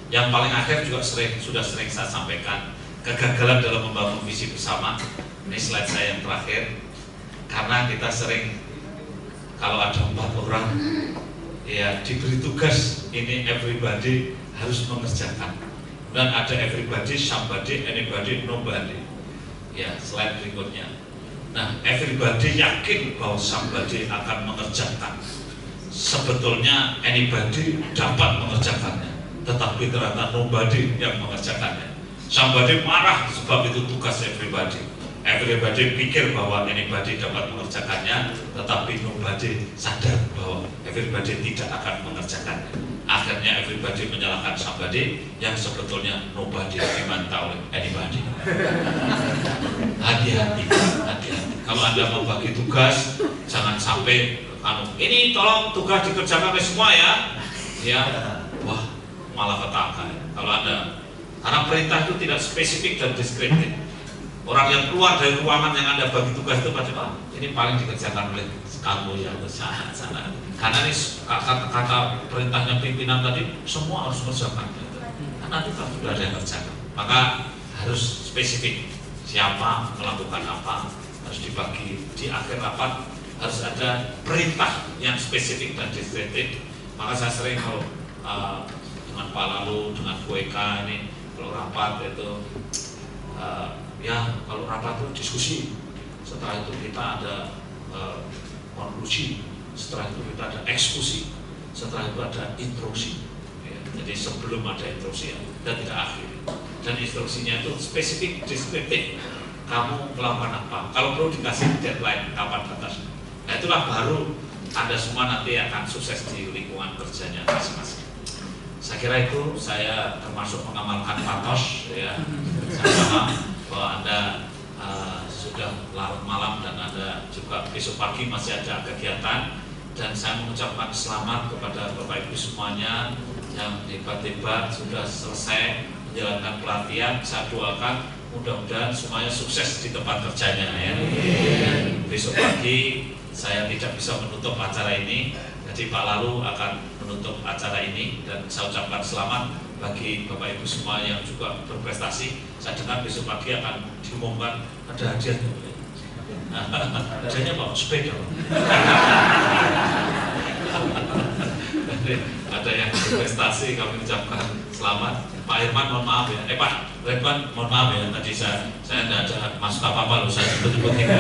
Yang paling akhir juga sudah sering saya sampaikan, kegagalan dalam membangun visi bersama. Ini slide saya yang terakhir. Karena kita sering kalau ada 4 orang ya diberi tugas, ini everybody harus mengerjakan, dan ada everybody, somebody, anybody, nobody. Ya, slide berikutnya. Nah, everybody yakin bahwa somebody akan mengerjakan. Sebetulnya anybody dapat mengerjakannya, tetapi ternyata nobody yang mengerjakannya. Somebody marah sebab itu tugas everybody. Everybody pikir bahwa anybody dapat mengerjakannya, tetapi nobody sadar bahwa everybody tidak akan mengerjakannya. Akhirnya everybody menyalahkan somebody yang sebetulnya nobody dimantau oleh anybody. Hati-hati. Kalau Anda membagi tugas, jangan sampai ini tolong tugas dikerjakan oleh semua ya. Ya, wah malah petaka. Kalau Anda Karena perintah itu tidak spesifik dan deskriptif. Orang yang keluar dari ruangan yang Anda bagi tugas itu pasti, ini paling dikerjakan oleh kamu ya, sana. Karena ini kata perintahnya pimpinan tadi, semua harus mengerjakan. Kan nanti kan sudah ada yang kerjakan. Maka harus spesifik, siapa melakukan apa, harus dibagi. Di akhir rapat harus ada perintah yang spesifik dan deskriptif. Maka saya sering kalau dengan Pak Lalu, dengan Bu Eka ini kalau rapat itu ya kalau rapat itu diskusi, setelah itu kita ada konklusi, setelah itu kita ada eksekusi, setelah itu ada instruksi. Ya, jadi sebelum ada instruksi ya, dan tidak akhir. Dan instruksinya itu spesifik, deskriptif. Kamu melakukan apa? Kalau perlu dikasih deadline kapan batas. Nah itulah baru Anda semua nanti akan sukses di lingkungan kerjanya masing-masing. Saya kira itu saya termasuk mengamalkan patos ya. Saya paham bahwa Anda sudah larut malam dan Anda juga besok pagi masih ada kegiatan, dan saya mengucapkan selamat kepada Bapak Ibu semuanya yang hebat-hebat sudah selesai menjalankan pelatihan. Saya doakan mudah-mudahan semuanya sukses di tempat kerjanya ya. Dan besok pagi saya tidak bisa menutup acara ini, jadi Pak Lalu akan menutup acara ini, dan saya ucapkan selamat bagi Bapak Ibu semua yang juga berprestasi. Saya dengar besok pagi akan diumumkan ada hadiahnya. Hadiahnya Pak, sepeda. Ada yang berprestasi, kami ucapkan selamat. Pak Irman mohon maaf ya, Pak Irman mohon maaf ya, tadi saya tidak ada masuk apa-apa loh, saya sebut-sebut ini.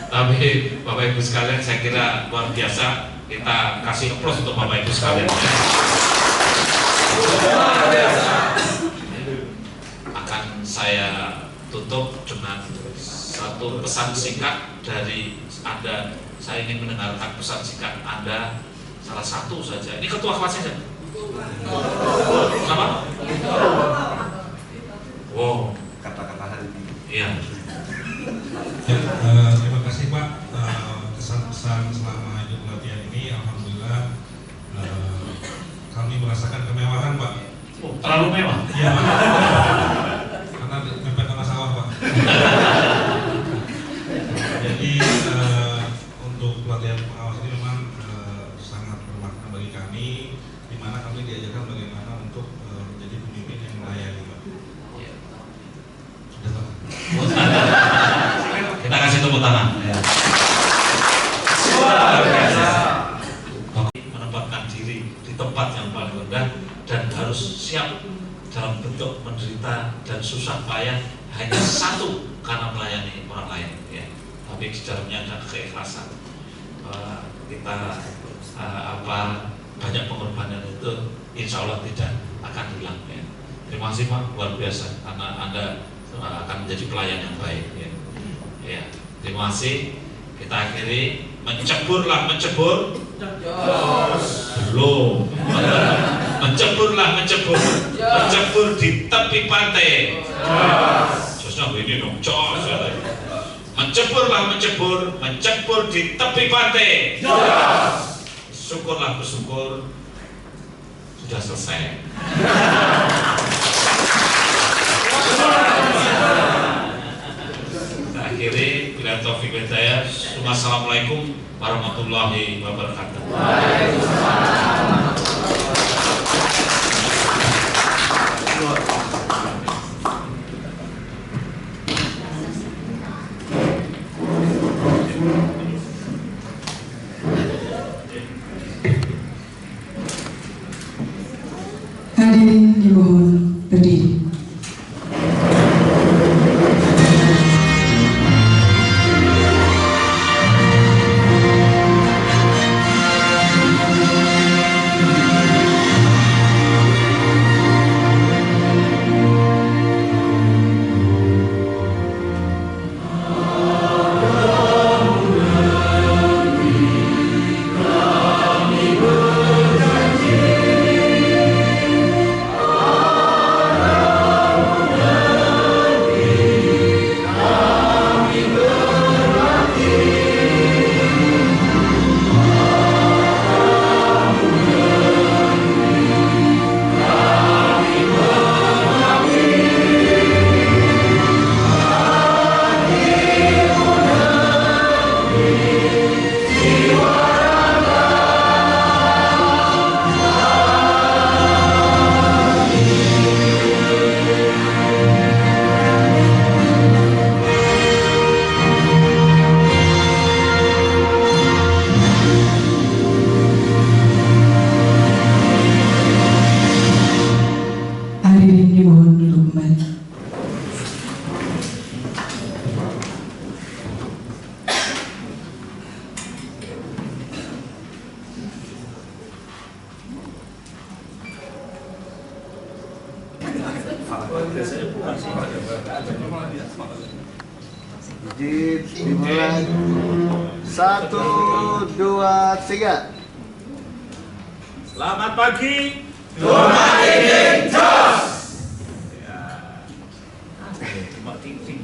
Tapi Bapak Ibu sekalian, saya kira luar biasa. Kita kasih aplaus untuk Bapak Ibu sekalian. Akan saya tutup dengan satu pesan singkat dari Anda. Saya ingin mendengarkan pesan singkat Anda, salah satu saja. Ini ketua kelas saja. Kenapa? Wow. Kata-kata hari ini. Iya. Ya, terima kasih Pak. Kesan-kesan selama hidup pelatihan ini, alhamdulillah kami merasakan kemewahan Pak. Oh, terlalu mewah. Iya Pak. Karena mepet tengah sawah Pak. Jadi untuk pelatihan pengawas ini memang sangat bermakna bagi kami, di mana kami diajarkan bagaimana untuk menjadi pemimpin yang melayani Pak. Sudah Pak. Kita kasih tepuk tangan. Ya. Luar biasa. Menempatkan diri di tempat yang paling rendah dan harus siap dalam bentuk menderita dan susah payah hanya satu, karena melayani orang lain. Ya. Tapi di dalamnya ada keikhlasan. Kita banyak pengorbanan itu insya Allah tidak akan hilang. Ya. Terima kasih Pak, luar biasa karena Anda akan menjadi pelayan yang baik. Ya. Ya, terima kasih. Kita akhiri, menceburlah mencebur. Belum. Menceburlah mencebur. Mencebur di tepi pantai. Josnya ini dong, jos. Menceburlah mencebur, mencebur di tepi pantai. Syukurlah bersyukur sudah selesai. Akhiri, bila taufik hidayah. Assalamualaikum warahmatullahi wabarakatuh. Hadirin dimohon berdiri. Izin dimulai. 1, 2, 3. Selamat pagi. Rumah ini jos. Ya. Cuma ting-ting.